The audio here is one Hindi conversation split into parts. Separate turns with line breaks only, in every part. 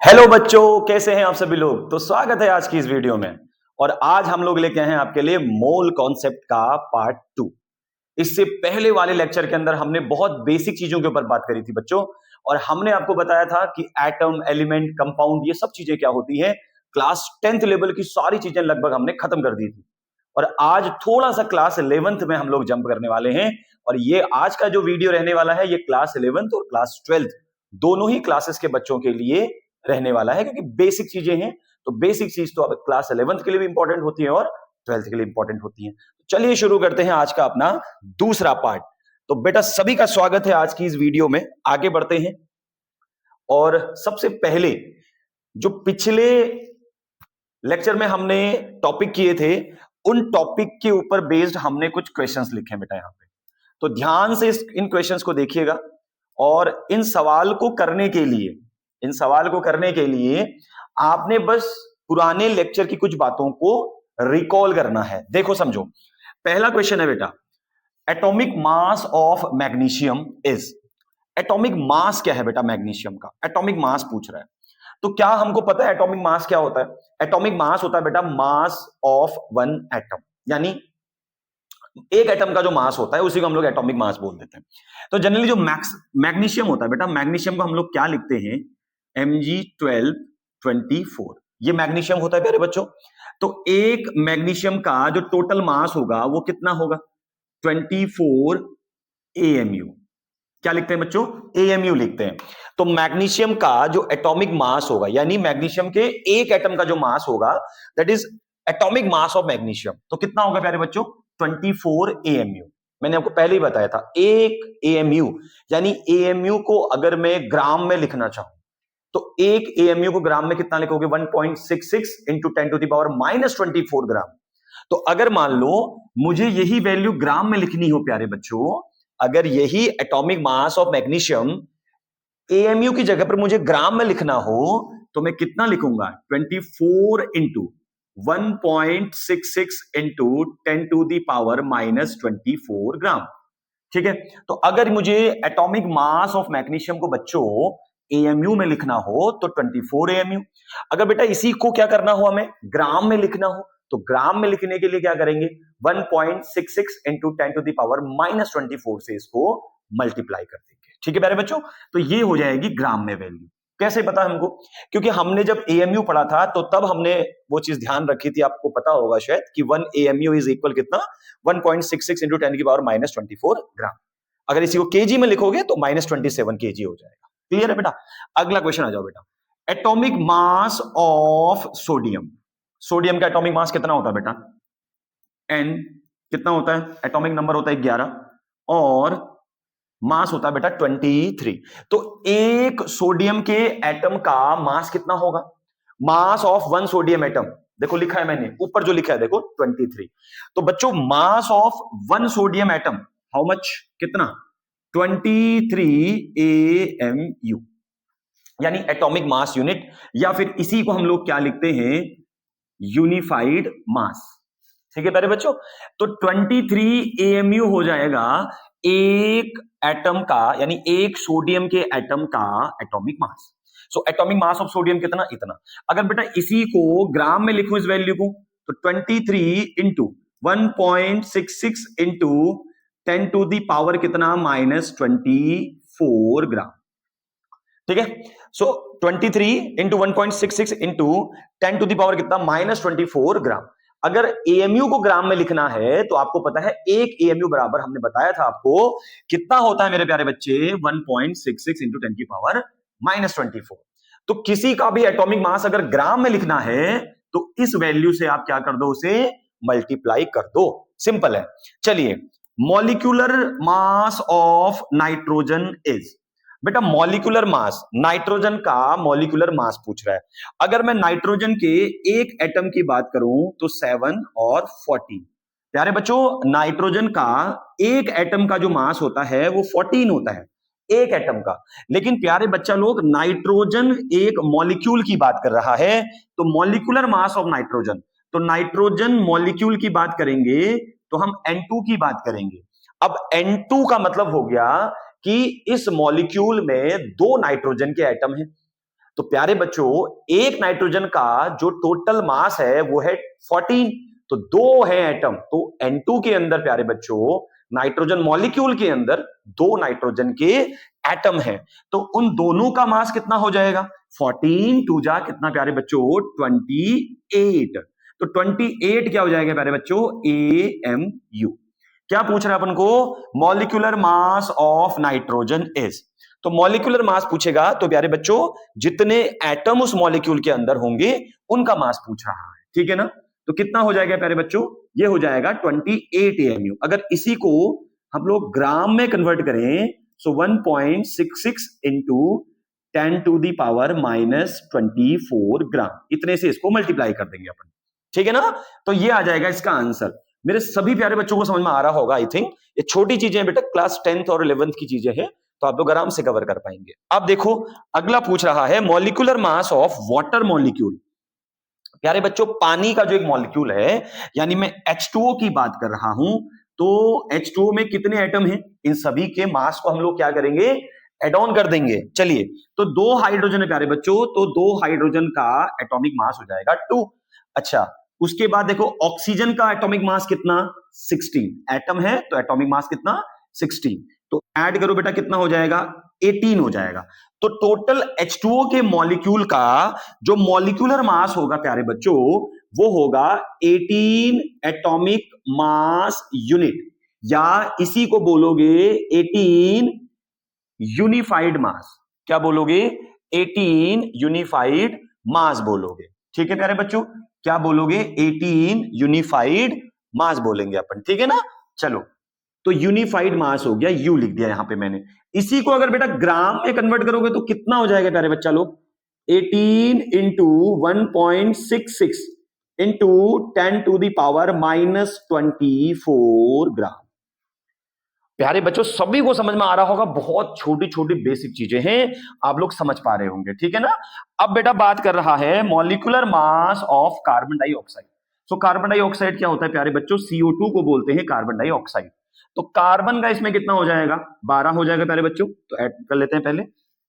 हेलो बच्चों, कैसे हैं आप सभी लोग। तो स्वागत है आज की इस वीडियो में। और आज हम लोग लेके आए हैं आपके लिए मोल कॉन्सेप्ट का पार्ट 2। इससे पहले वाले लेक्चर के अंदर हमने बहुत बेसिक चीजों के ऊपर बात करी थी बच्चों, और हमने आपको बताया था कि एटम, एलिमेंट, कंपाउंड, ये सब चीजें क्या होती हैं। क्लास 10th लेवल की सारी चीजें लगभग हमने खत्म कर दी थी। और आज थोड़ा सा क्लास 11th में हम लोग जंप करने वाले हैं। और ये आज का जो वीडियो रहने वाला है, ये क्लास 11th और क्लास 12th दोनों ही क्लासेस के बच्चों के लिए रहने वाला है, क्योंकि बेसिक चीजें हैं। तो बेसिक चीज तो अब क्लास 11th के लिए भी इंपॉर्टेंट होती है और 12th के लिए इंपॉर्टेंट होती है। चलिए शुरू करते हैं आज का अपना दूसरा पार्ट। तो बेटा सभी का स्वागत है आज की इस वीडियो में। आगे बढ़ते हैं। और सबसे पहले जो पिछले लेक्चर में हमने टॉपिक किए थे, उन टॉपिक के ऊपर बेस्ड हमने कुछ क्वेश्चंस लिखे हैं बेटा यहाँ पे। तो ध्यान से इन क्वेश्चंस को देखिएगा। और इन सवाल को करने के लिए आपने बस पुराने लेक्चर की कुछ बातों को रिकॉल करना है। देखो समझो, पहला क्वेश्चन है बेटा, atomic mass of magnesium is. Atomic mass क्या है बेटा मैग्नीशियम का? एटॉमिक मास पूछ रहा है। तो क्या हमको पता है एटॉमिक मास क्या होता है? एटॉमिक मास होता है बेटा मास ऑफ वन एटम, यानी एक एटम का जो मास होता है उसी को हम लोग एटॉमिक मास बोल देते हैं। तो जनरली जो मैग्नीशियम होता है बेटा, मैग्नीशियम को हम लोग क्या लिखते हैं? Mg1224, ये मैग्नीशियम होता है प्यारे बच्चों। तो एक मैग्नीशियम का जो टोटल मास होगा वो कितना होगा? 24 AMU। क्या लिखते हैं बच्चों? AMU लिखते हैं। तो मैग्नीशियम का जो एटॉमिक मास होगा, यानी मैग्नीशियम के एक एटम का जो मास होगा, that is atomic mass of magnesium. तो कितना होगा प्यारे बच्चों? 24 AMU। मैंने आपको पहले ही बताया था, एक AMU, यानी AMU को अगर मैं ग्राम में लिखना चाहूं तो एक AMU को ग्राम में कितना लिखोगे? 1.66 इंटू 10⁻⁻24 ग्राम। तो अगर मान लो मुझे यही वैल्यू ग्राम में लिखनी हो प्यारे बच्चों, अगर यही atomic mass of magnesium AMU की जगह पर मुझे ग्राम में लिखना हो, तो मैं कितना लिखूंगा? 24 इंटू 1.66 इंटू 10⁻⁻24 ग्राम। ठीक है। तो अगर मुझे एटॉमिक मास ऑफ मैग्नीशियम को बच्चों AMU में लिखना हो तो 24 AMU। अगर बेटा इसी को क्या करना हो, हमें ग्राम में लिखना हो, तो ग्राम में लिखने के लिए क्या करेंगे? 1.66 इंटू 10⁻⁻24 से इसको मल्टीप्लाई कर देंगे। ठीक है प्यारे बच्चों। तो ये हो जाएगी ग्राम में वैल्यू। कैसे पता हमको? क्योंकि हमने जब AMU पढ़ा था तो तब हमने वो चीज ध्यान रखी थी, आपको पता होगा शायद, कि 1 AMU इज इक्वल कितना? 1.66 इंटू 10⁻⁻24 ग्राम। अगर इसी को केजी में लिखोगे तो -27 केजी हो जाएगा। क्लियर है बेटा? अगला क्वेश्चन आ जाओ बेटा। Atomic mass of sodium. Sodium का एटॉमिक मास कितना होता है बेटा? N कितना होता है? एटॉमिक नंबर होता है 11 और मास होता है बेटा 23। तो एक सोडियम के एटम का मास कितना होगा? Mass of one sodium atom, देखो लिखा है मैंने ऊपर जो लिखा है देखो 23। तो बच्चों mass of one sodium atom how much? कितना? 23 AMU, यानी एटॉमिक मास यूनिट, या फिर इसी को हम लोग क्या लिखते हैं? यूनिफाइड मास। ठीक है प्यारे बच्चों। तो 23 AMU हो जाएगा एक एटम का, यानी एक सोडियम के एटम का atomic mass. So atomic mass of sodium कितना? इतना। अगर बेटा इसी को ग्राम में लिखूं इस वैल्यू को, तो 23 into 1.66 into 10 to the power कितना? -24 ग्राम। ठीक है। So 23 into 1.66 into 10 to the power कितना? -24 ग्राम। अगर AMU को ग्राम में लिखना है तो आपको पता है एक AMU बराबर, हमने बताया था आपको, कितना होता है मेरे प्यारे बच्चे? 1.66 इंटू 10 की पावर -24। तो किसी का भी एटॉमिक मास अगर ग्राम में लिखना है तो इस वैल्यू से आप क्या कर दो? उसे मल्टीप्लाई कर दो। सिंपल है। चलिए, molecular mass of nitrogen is. बेटा मॉलिक्यूलर मास, नाइट्रोजन का मॉलिक्यूलर मास पूछ रहा है। अगर मैं नाइट्रोजन के एक एटम की बात करूं तो 7 और 14। प्यारे बच्चों नाइट्रोजन का एक एटम का जो मास होता है वो 14 होता है, एक एटम का। लेकिन प्यारे बच्चा लोग, नाइट्रोजन एक मॉलिक्यूल की बात कर रहा है, तो मॉलिक्यूलर मास ऑफ नाइट्रोजन, तो नाइट्रोजन मॉलिक्यूल की बात करेंगे तो हम N2 की बात करेंगे। अब N2 का मतलब हो गया कि इस मॉलिक्यूल में दो नाइट्रोजन के एटम हैं। तो प्यारे बच्चों एक नाइट्रोजन का जो टोटल मास है वो है 14, तो दो है एटम, तो N2 के अंदर प्यारे बच्चों नाइट्रोजन मॉलिक्यूल के अंदर दो नाइट्रोजन के एटम है, तो उन दोनों का मास कितना हो जाएगा 14 टू जा कितना प्यारे बच्चों 28, तो 28 क्या हो जाएगा प्यारे बच्चों AMU। क्या पूछ रहा है अपन को molecular mass of nitrogen is, तो मॉलिक्यूलर मास पूछेगा तो प्यारे बच्चों जितने एटम उस मॉलिक्यूल के अंदर होंगे उनका मास पूछ रहा है, ठीक है ना। तो कितना हो जाएगा प्यारे बच्चों ये हो जाएगा 28 AMU। अगर इसी को हम लोग ग्राम में कन्वर्ट करें सो 1.66 इंटू 10 टू दी पावर -24 ग्राम, इतने से इसको मल्टीप्लाई कर देंगे अपन, ठीक है ना। तो ये आ जाएगा इसका आंसर। मेरे सभी प्यारे बच्चों को समझ में आ रहा होगा आई थिंक, ये छोटी चीजें हैं बेटा, क्लास 10th और 11th की चीजें हैं, तो आप लोग आराम से कवर कर पाएंगे। अब देखो अगला पूछ रहा है molecular mass of water molecule. प्यारे बच्चों पानी का जो एक मॉलिक्यूल है, यानी मैं H2O की बात कर रहा हूं, तो H2O में कितने एटम हैं, इन सभी के मास को हम लोग क्या करेंगे एड ऑन कर देंगे। चलिए तो दो हाइड्रोजन है प्यारे बच्चों, तो दो हाइड्रोजन का एटॉमिक मास हो जाएगा 2। अच्छा उसके बाद देखो ऑक्सीजन का एटॉमिक मास कितना 16 एटम है, तो एटॉमिक मास कितना 16, तो ऐड करो बेटा कितना हो जाएगा 18 हो जाएगा। तो टोटल H2O के मॉलिक्यूल का जो मॉलिक्यूलर मास होगा प्यारे बच्चों वो होगा 18 एटॉमिक मास यूनिट, या इसी को बोलोगे 18 यूनिफाइड मास। क्या बोलोगे 18 यूनिफाइड मास बोलोगे, ठीक है प्यारे बच्चों, क्या बोलोगे 18 यूनिफाइड मास बोलेंगे अपन, ठीक है ना। चलो तो यूनिफाइड मास हो गया, यू लिख दिया यहां पे मैंने। इसी को अगर बेटा ग्राम में कन्वर्ट करोगे तो कितना हो जाएगा प्यारे बच्चा लोग 18 into 1.66 into 10 to the power -24 gram. प्यारे बच्चों सभी को समझ में आ रहा होगा, बहुत छोटी छोटी बेसिक चीजें हैं, आप लोग समझ पा रहे होंगे, ठीक है ना। अब बेटा बात कर रहा है molecular mass of carbon dioxide. So carbon dioxide क्या होता है प्यारे बच्चों CO2 को बोलते हैं कार्बन डाइऑक्साइड। तो कार्बन का इसमें कितना हो जाएगा 12 हो जाएगा प्यारे बच्चों, तो ऐड कर लेते हैं पहले।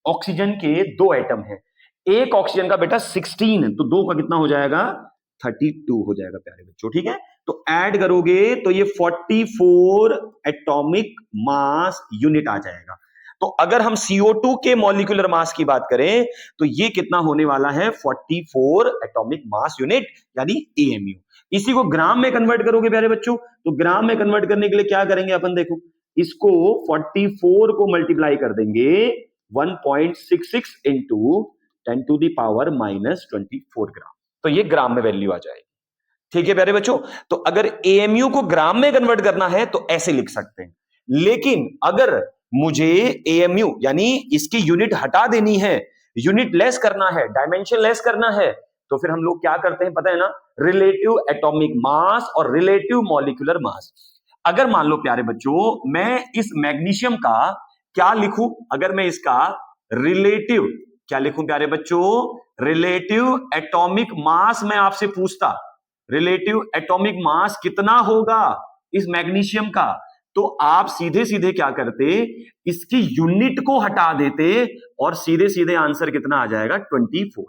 ऑक्सीजन के दो एटम है, एक ऑक्सीजन का बेटा 16, तो दो का कितना हो जाएगा 32 हो जाएगा प्यारे बच्चों, ठीक है। तो ऐड करोगे तो ये 44 एटॉमिक मास यूनिट आ जाएगा। तो अगर हम CO2 के मॉलिक्यूलर मास की बात करें तो ये कितना होने वाला है 44 एटॉमिक मास यूनिट यानी AMU। इसी को ग्राम में कन्वर्ट करोगे प्यारे बच्चों, तो ग्राम में कन्वर्ट करने के लिए क्या करेंगे अपन, देखो इसको 44 को मल्टीप्लाई कर देंगे 1.66 इंटू 10 टू दी पावर -24 ग्राम, तो ये ग्राम में वैल्यू आ जाएगी, ठीक है प्यारे बच्चों। तो अगर AMU को ग्राम में कन्वर्ट करना है तो ऐसे लिख सकते हैं, लेकिन अगर मुझे AMU यानी इसकी यूनिट हटा देनी है, यूनिट लेस करना है, डायमेंशन लेस करना है, तो फिर हम लोग क्या करते हैं पता है ना, रिलेटिव एटॉमिक मास और रिलेटिव मॉलिक्यूलर मास। अगर मान लो प्यारे बच्चों मैं इस मैग्नीशियम का क्या लिखूं, अगर मैं इसका रिलेटिव क्या लिखूं प्यारे बच्चों, रिलेटिव एटॉमिक मास मैं आपसे पूछता, रिलेटिव एटॉमिक मास कितना होगा इस मैग्नीशियम का, तो आप सीधे सीधे क्या करते, इसकी यूनिट को हटा देते और सीधे सीधे आंसर कितना आ जाएगा 24।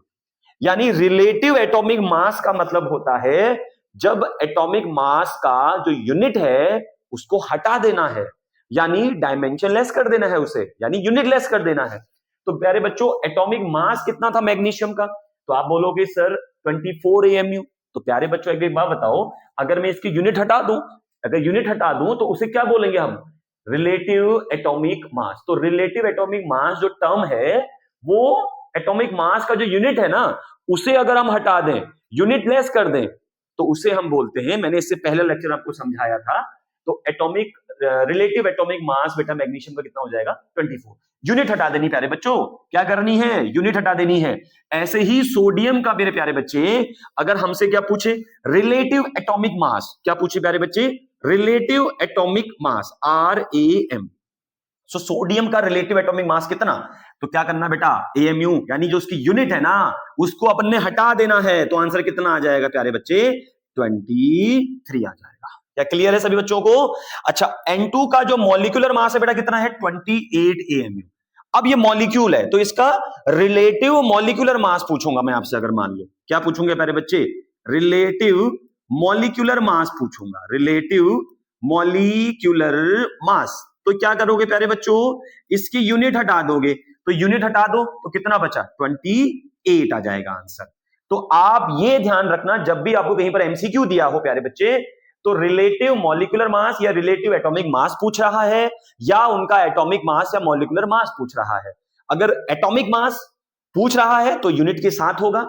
यानी रिलेटिव एटॉमिक मास का मतलब होता है जब एटॉमिक मास का जो यूनिट है उसको हटा देना है, यानी डायमेंशन लेस कर देना है उसे, यानी यूनिट लेस कर देना है। तो प्यारे बच्चों एटॉमिक मास कितना था मैग्नीशियम का, तो आप बोलोगे सर 24 AMU। तो प्यारे बच्चों एक बात बताओ, अगर मैं इसकी यूनिट हटा दूं, अगर यूनिट हटा दूं तो उसे क्या बोलेंगे हम, रिलेटिव एटॉमिक मास। तो रिलेटिव एटॉमिक मास जो टर्म है वो एटॉमिक मास का जो यूनिट है ना उसे अगर हम हटा दें, यूनिट लेस कर दें, तो उसे हम बोलते हैं, मैंने इससे पहले लेक्चर आपको समझाया था, तो एटॉमिक रिलेटिव एटॉमिक मास बेटा मैग्नीशियम का कितना हो जाएगा 24। यूनिट हटा देनी प्यारे बच्चों, क्या करनी है, यूनिट हटा देनी है। ऐसे ही सोडियम का मेरे प्यारे बच्चे अगर हमसे क्या पूछे, रिलेटिव एटॉमिक मास, क्या पूछे प्यारे बच्चे, relative atomic mass RAM। So sodium का रिलेटिव एटॉमिक मास कितना, तो क्या करना बेटा AMU यानी जो उसकी यूनिट है ना उसको अपन ने हटा देना है, तो आंसर कितना आ जाएगा प्यारे बच्चे 23 आ जाएगा। क्या क्लियर है सभी बच्चों को। अच्छा N2 का जो मॉलिक्यूलर मास है बेटा कितना है 28 AMU। अब ये मॉलिक्यूल है तो इसका रिलेटिव मॉलिक्यूलर मास पूछूंगा मैं आपसे, अगर मान लो क्या पूछूंगे प्यारे बच्चे, रिलेटिव मॉलिक्यूलर मास पूछूंगा, रिलेटिव मॉलिक्यूलर मास। तो क्या करोगे प्यारे बच्चों, इसकी यूनिट हटा दोगे, तो यूनिट हटा दो तो कितना बचा, 28 आ जाएगा आंसर। तो आप ये ध्यान रखना जब भी आपको कहीं पर एमसीक्यू दिया हो प्यारे बच्चे, तो रिलेटिव मॉलिक्यूलर मास या रिलेटिव एटॉमिक मास पूछ रहा है या उनका एटॉमिक मास या मॉलिक्यूलर मास पूछ रहा है। अगर एटॉमिक मास पूछ रहा है तो यूनिट के साथ होगा,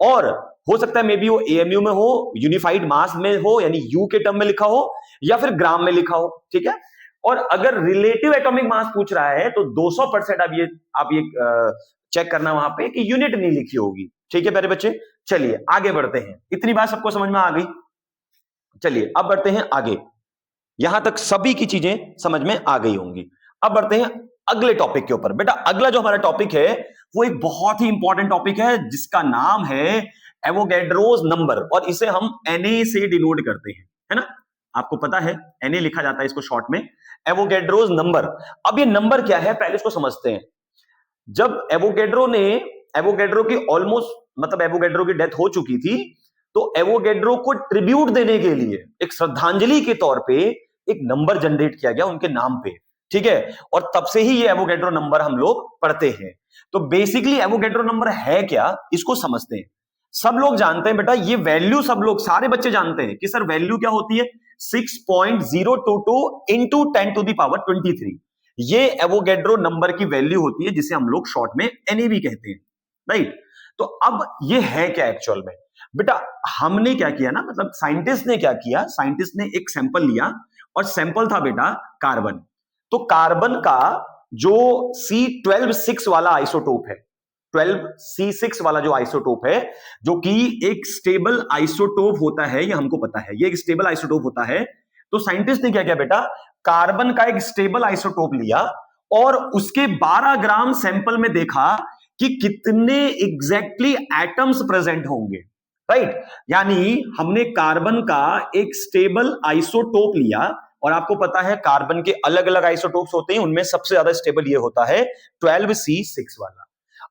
और हो सकता है मे बी वो एएमयू में हो, यूनिफाइड मास में हो यानी यू के टर्म में लिखा हो, या फिर ग्राम में लिखा हो, ठीक है। और अगर रिलेटिव एटॉमिक मास पूछ रहा है तो 200% आप ये चेक करना वहां पे कि यूनिट नहीं लिखी होगी, ठीक है प्यारे बच्चे। चलिए आगे बढ़ते हैं, इतनी बात सबको समझ में आ गई। चलिए अब बढ़ते हैं आगे, यहां तक सभी की चीजें समझ में आ गई होंगी। अब बढ़ते हैं अगले टॉपिक के ऊपर। बेटा अगला जो हमारा टॉपिक है वो एक बहुत ही इंपॉर्टेंट टॉपिक है जिसका नाम है एवोगैड्रोस नंबर, और इसे हम Na से डिनोट करते हैं, है ना, आपको पता है Na लिखा जाता है इसको शॉर्ट में, एवोगैड्रोस नंबर। अब ये नंबर क्या है पहले इसको समझते हैं। जब एवोगैड्रो की ऑलमोस्ट मतलब एवोगैड्रो की डेथ हो चुकी थी, तो एवोगैड्रो को ट्रिब्यूट देने के लिए एक श्रद्धांजलि के तौर पे एक नंबर जनरेट किया गया उनके नाम पे, ठीक है। और तब से ही ये एवोगैड्रो नंबर हम लोग पढ़ते हैं। तो बेसिकली एवोगैड्रो नंबर है क्या, इसको समझते हैं। सब लोग जानते हैं बेटा, ये वैल्यू सब लोग सारे बच्चे जानते हैं कि सर वैल्यू क्या होती है, 6.022 इंटू 10 टू द पावर 23। ये एवोगैड्रो नंबर की वैल्यू होती है जिसे हम लोग शॉर्ट में Na भी कहते हैं, राइट। तो अब ये है क्या एक्चुअल में बेटा, हमने क्या किया ना, मतलब साइंटिस्ट ने क्या किया, साइंटिस्ट ने एक सैंपल लिया और सैंपल था बेटा कार्बन। तो कार्बन का जो C12 वाला आइसोटोप है, 12C6 वाला जो आइसोटोप है, जो कि एक स्टेबल आइसोटोप होता है, ये हमको पता है, ये एक स्टेबल आइसोटोप होता है। तो साइंटिस्ट ने क्या किया बेटा, कार्बन का एक स्टेबल आइसोटोप लिया और उसके 12 ग्राम सैंपल में देखा कि कितने एग्जैक्टली एटम्स प्रेजेंट होंगे, राइट। यानी हमने कार्बन का एक स्टेबल आइसोटोप लिया, और आपको पता है कार्बन के अलग अलग आइसोटोप्स होते हैं, उनमें सबसे ज्यादा स्टेबल ये होता है 12C6 वाला।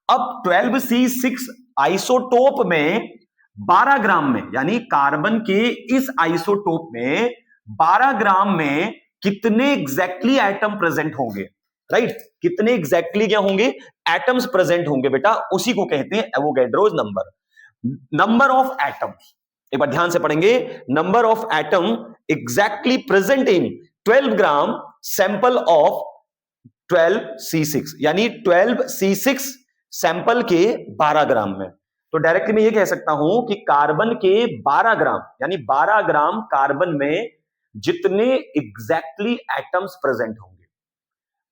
अब 12C6 आइसोटोप में 12 ग्राम में, यानी कार्बन के इस आइसोटोप में 12 ग्राम में कितने एग्जैक्टली एटम प्रेजेंट होंगे, राइट। कितने एग्जैक्टली क्या होंगे, एटम्स प्रेजेंट होंगे बेटा, उसी को कहते हैं Avogadro's number. Number of atoms, एक बार ध्यान से पढ़ेंगे, number of atom exactly present in 12 gram sample of 12C6, यानी 12C6 सैंपल के 12 ग्राम में। तो डायरेक्टली मैं ये कह सकता हूं कि कार्बन के 12 ग्राम, यानी 12 ग्राम कार्बन में जितने एग्जैक्टली एटम्स प्रेजेंट होंगे,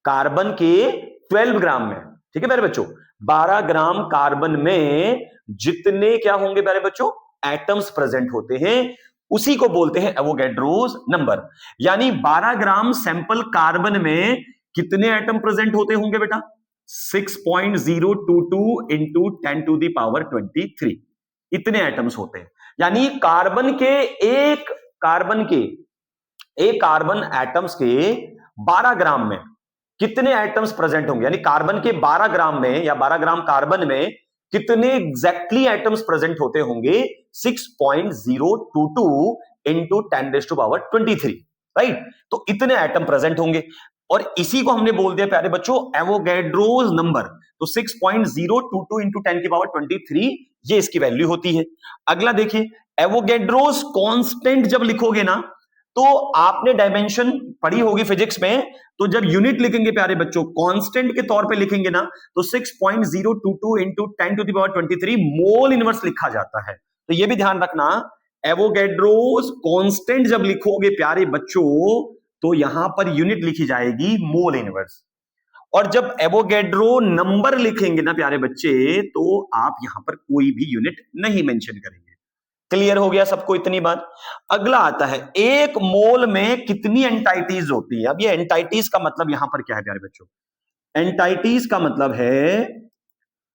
कार्बन के 12 ग्राम में, ठीक है प्यारे बच्चों, 12 ग्राम कार्बन में जितने क्या होंगे प्यारे बच्चों, एटम्स प्रेजेंट होते हैं, उसी को बोलते हैं एवोगैड्रोस नंबर। यानी 12 ग्राम सैंपल कार्बन में कितने एटम प्रेजेंट होते होंगे बेटा, 6.022 इंटू 10 टू द पावर 23, इतने एटम्स होते हैं। यानी कार्बन एटम्स के 12 ग्राम में कितने एटम्स प्रेजेंट होंगे, यानी कार्बन के 12 ग्राम में या 12 ग्राम कार्बन में कितने एग्जैक्टली एटम्स प्रेजेंट होते होंगे, 6.022 इंटू 10 टू पावर 23, राइट। तो इतने एटम प्रेजेंट होंगे, और इसी को हमने बोल दिया प्यारे बच्चों एवोगैड्रोस नंबर। तो 6.022 इंटू 10 की पावर 23 ये इसकी वैल्यू होती है। अगला देखिए, एवोगैड्रोस कांस्टेंट जब लिखोगे ना, तो आपने डायमेंशन पढ़ी होगी फिजिक्स में, तो जब यूनिट लिखेंगे प्यारे बच्चों कांस्टेंट के तौर पे लिखेंगे ना, तो 6.022 into 10 to the power 23 mole inverse लिखा जाता है। तो ये भी ध्यान रखना, एवोगैड्रोस कांस्टेंट जब लिखोगे प्यारे बच्चों, तो यहां पर यूनिट लिखी जाएगी मोल इनवर्स। और जब एवोगैड्रो नंबर लिखेंगे ना प्यारे बच्चे, तो आप यहां पर कोई भी यूनिट नहीं मेंशन करेंगे। क्लियर हो गया सबको इतनी बात। अगला आता है, एक मोल में कितनी एंटाइटीज होती है। अब ये एंटाइटीज का मतलब यहां पर क्या है प्यारे बच्चों, एंटाइटीज का मतलब है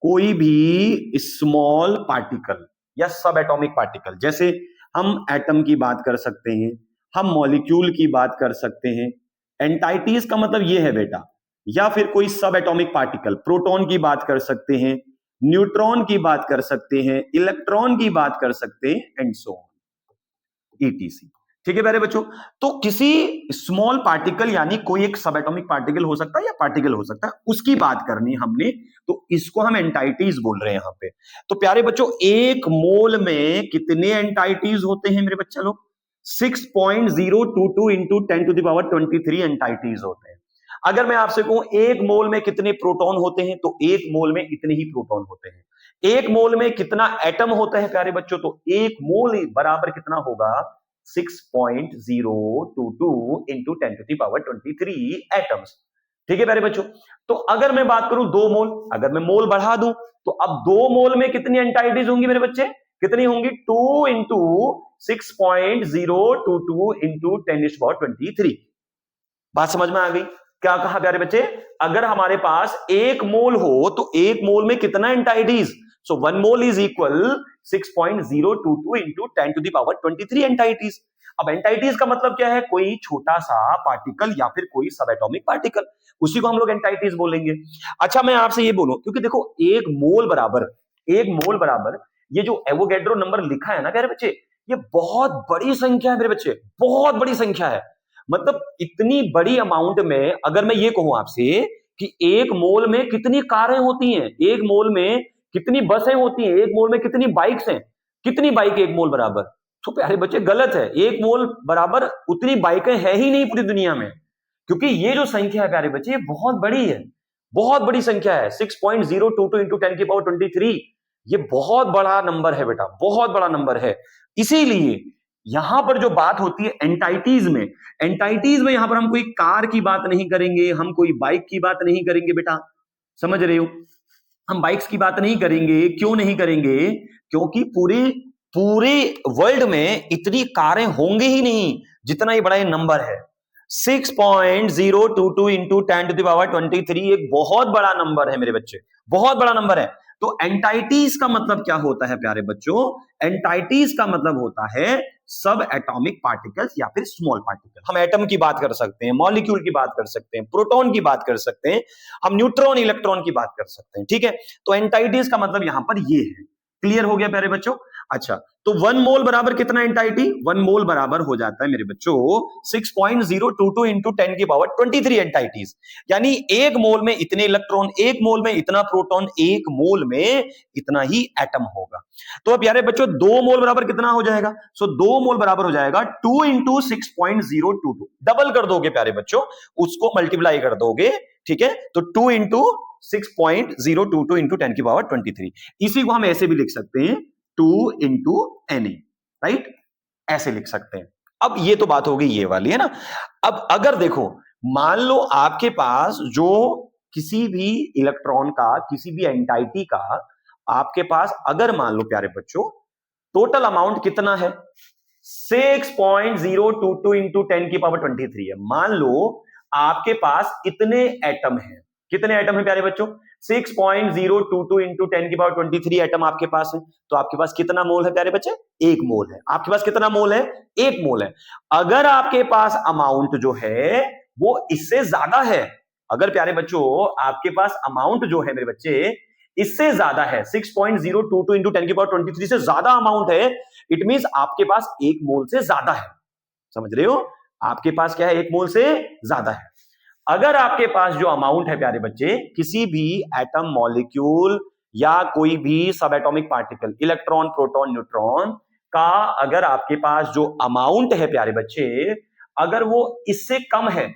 कोई भी स्मॉल पार्टिकल या सब एटॉमिक पार्टिकल। जैसे हम एटम की बात कर सकते हैं, हम मॉलिक्यूल की बात कर सकते हैं। एंटाइटीज का मतलब ये है बेटा, या फिर कोई सब एटॉमिक पार्टिकल, प्रोटॉन की बात कर सकते हैं, न्यूट्रॉन की बात कर सकते हैं, इलेक्ट्रॉन की बात कर सकते हैं, एंड सो ऑन, ईटीसी। ठीक है प्यारे बच्चों, तो किसी स्मॉल पार्टिकल यानी कोई एक सब एटॉमिक पार्टिकल हो सकता है या पार्टिकल हो सकता है, उसकी बात करनी हमने, तो इसको हम एंटाइटीज बोल रहे हैं यहां पे। तो प्यारे बच्चों, एक मोल में कितने एंटाइटीज होते हैं मेरे बच्चे लोग? 6.022 इंटू 10⁻23 एंटाइटीज होते हैं। अगर मैं आपसे कहूं एक मोल में कितने प्रोटॉन होते हैं, तो एक मोल में इतने ही प्रोटॉन होते हैं। एक मोल में कितना एटम होता है प्यारे बच्चों, तो एक मोल बराबर कितना होगा? 6.022 इंटू 10⁻23 एटम्स। ठीक है प्यारे बच्चों, तो अगर मैं बात करूं 2 मोल, अगर मैं मोल बढ़ा दूं, तो अब 2 मोल में कितनी एंटाइटीज होंगी मेरे बच्चे? कितनी होंगी? 2 इंटू 6.022 इंटू 10⁻23। बात समझ में आ गई? क्या कहा प्यारे बच्चे? अगर हमारे पास एक मोल हो तो एक मोल में कितना entities? So 1 mole is equal 6.022 into 10⁻23 entities. अब एंटाइटीज का मतलब क्या है? कोई छोटा सा पार्टिकल या फिर कोई सब एटॉमिक पार्टिकल, उसी को हम लोग एंटाइटीज बोलेंगे। अच्छा, मैं आपसे ये बोलूं, क्योंकि देखो एक मोल बराबर ये जो एवोगैड्रो नंबर लिखा है ना प्यारे बच्चे, ये बहुत बड़ी संख्या है मेरे बच्चे, बहुत बड़ी संख्या है। मतलब इतनी बड़ी अमाउंट में अगर मैं ये कहूं आपसे कि एक मोल में कितनी कारें होती हैं, एक मोल में कितनी बसें होती हैं, एक मोल में कितनी बाइक्स हैं, कितनी बाइक एक मोल बराबर, तो प्यारे बच्चे गलत है। एक मोल बराबर उतनी बाइकें है ही नहीं पूरी दुनिया में, क्योंकि ये जो संख्या है प्यारे बच्चे, ये बहुत बड़ी है, बहुत बड़ी संख्या है। 6.022 इंटू 10⁻23, ये बहुत बड़ा नंबर है बेटा, बहुत बड़ा नंबर है। इसीलिए यहां पर जो बात होती है एंटाइटीज में यहां पर हम कोई कार की बात नहीं करेंगे, हम कोई बाइक की बात नहीं करेंगे बेटा, समझ रहे हो? हम बाइक्स की बात नहीं करेंगे। क्यों नहीं करेंगे? क्योंकि पूरे वर्ल्ड में इतनी कारें होंगे ही नहीं जितना ये बड़ा ये नंबर है। 6.022 इंटू 10⁻23 एक बहुत बड़ा नंबर है मेरे बच्चे, बहुत बड़ा नंबर है। तो एंटाइटीज का मतलब क्या होता है प्यारे बच्चों? एंटाइटीज का मतलब होता है सब एटॉमिक पार्टिकल्स या फिर स्मॉल पार्टिकल। हम एटम की बात कर सकते हैं, मॉलिक्यूल की बात कर सकते हैं, प्रोटॉन की बात कर सकते हैं, हम न्यूट्रॉन इलेक्ट्रॉन की बात कर सकते हैं। ठीक है, तो एंटाइटीज का मतलब यहां पर ये है। क्लियर हो गया प्यारे बच्चों? अच्छा, तो 1 मोल बराबर कितना एंटाइटी? 1 मोल बराबर हो जाता है मेरे बच्चों 6.022 इंटू 10⁻23 एंटाइटीज। यानी एक मोल में इतने इलेक्ट्रॉन, एक मोल में इतना प्रोटॉन, एक मोल में इतना ही एटम होगा। तो अब प्यारे बच्चों 2 मोल बराबर कितना हो जाएगा? सो 2 मोल बराबर हो जाएगा 2 इंटू 6.022। डबल कर दोगे प्यारे बच्चों, उसको मल्टीप्लाई कर दोगे। ठीक है, तो 2 इंटू 6.022 इंटू 10⁻23। इसी को हम ऐसे भी लिख सकते हैं 2 इंटू Na, राइट? ऐसे लिख सकते हैं। अब ये तो बात हो गई ये वाली, है ना? अब अगर देखो, मान लो आपके पास जो किसी भी इलेक्ट्रॉन का, किसी भी एंटाइटी का आपके पास अगर मान लो प्यारे बच्चों टोटल अमाउंट कितना है? 6.022 इंटू 10⁻23 है। मान लो आपके पास इतने एटम हैं। कितने एटम हैं प्यारे बच्चों? 6.022 इंटू 10⁻23 एटम आपके पास है। तो आपके पास कितना मोल है प्यारे बच्चे? 1 मोल है। आपके पास कितना मोल है? 1 मोल है। अगर आपके पास अमाउंट जो है वो इससे ज्यादा है, अगर प्यारे बच्चों आपके पास अमाउंट जो है मेरे बच्चे इससे ज्यादा है, 6.022 इंटू 10⁻23 से ज्यादा अमाउंट है, इट मींस आपके पास 1 मोल से ज्यादा है। समझ रहे हो? आपके पास क्या है? 1 मोल से ज्यादा है। अगर आपके पास जो अमाउंट है प्यारे बच्चे किसी भी एटम, मॉलिक्यूल या कोई भी सब atomic particle, electron, proton, neutron का अगर आपके पास जो अमाउंट है प्यारे बच्चे, अगर वो इससे कम है,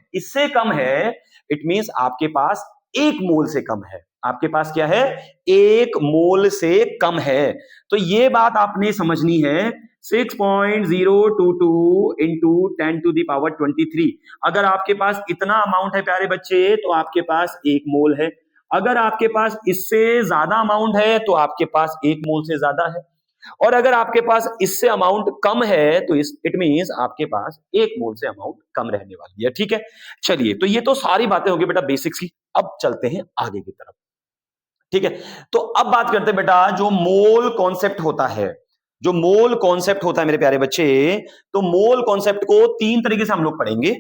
इट मींस आपके पास 1 मोल से कम है। आपके पास क्या है? 1 मोल से कम है। तो ये बात आपने समझनी है। 6.022 इंटू 10⁻23, अगर आपके पास इतना अमाउंट है प्यारे बच्चे तो आपके पास 1 मोल है। अगर आपके पास इससे ज्यादा अमाउंट है तो आपके पास 1 मोल से ज्यादा है। और अगर आपके पास इससे अमाउंट कम है तो इट मींस आपके पास 1 मोल से अमाउंट कम रहने वाली है। ठीक है, चलिए, तो ये तो सारी बातें होगी बेटा बेसिक्स की। अब चलते हैं आगे की तरफ। ठीक है, तो अब बात करते हैं बेटा जो मोल कॉन्सेप्ट होता है, जो मोल कॉन्सेप्ट होता है मेरे प्यारे बच्चे, तो मोल कॉन्सेप्ट को 3 तरीके से हम लोग पढ़ेंगे।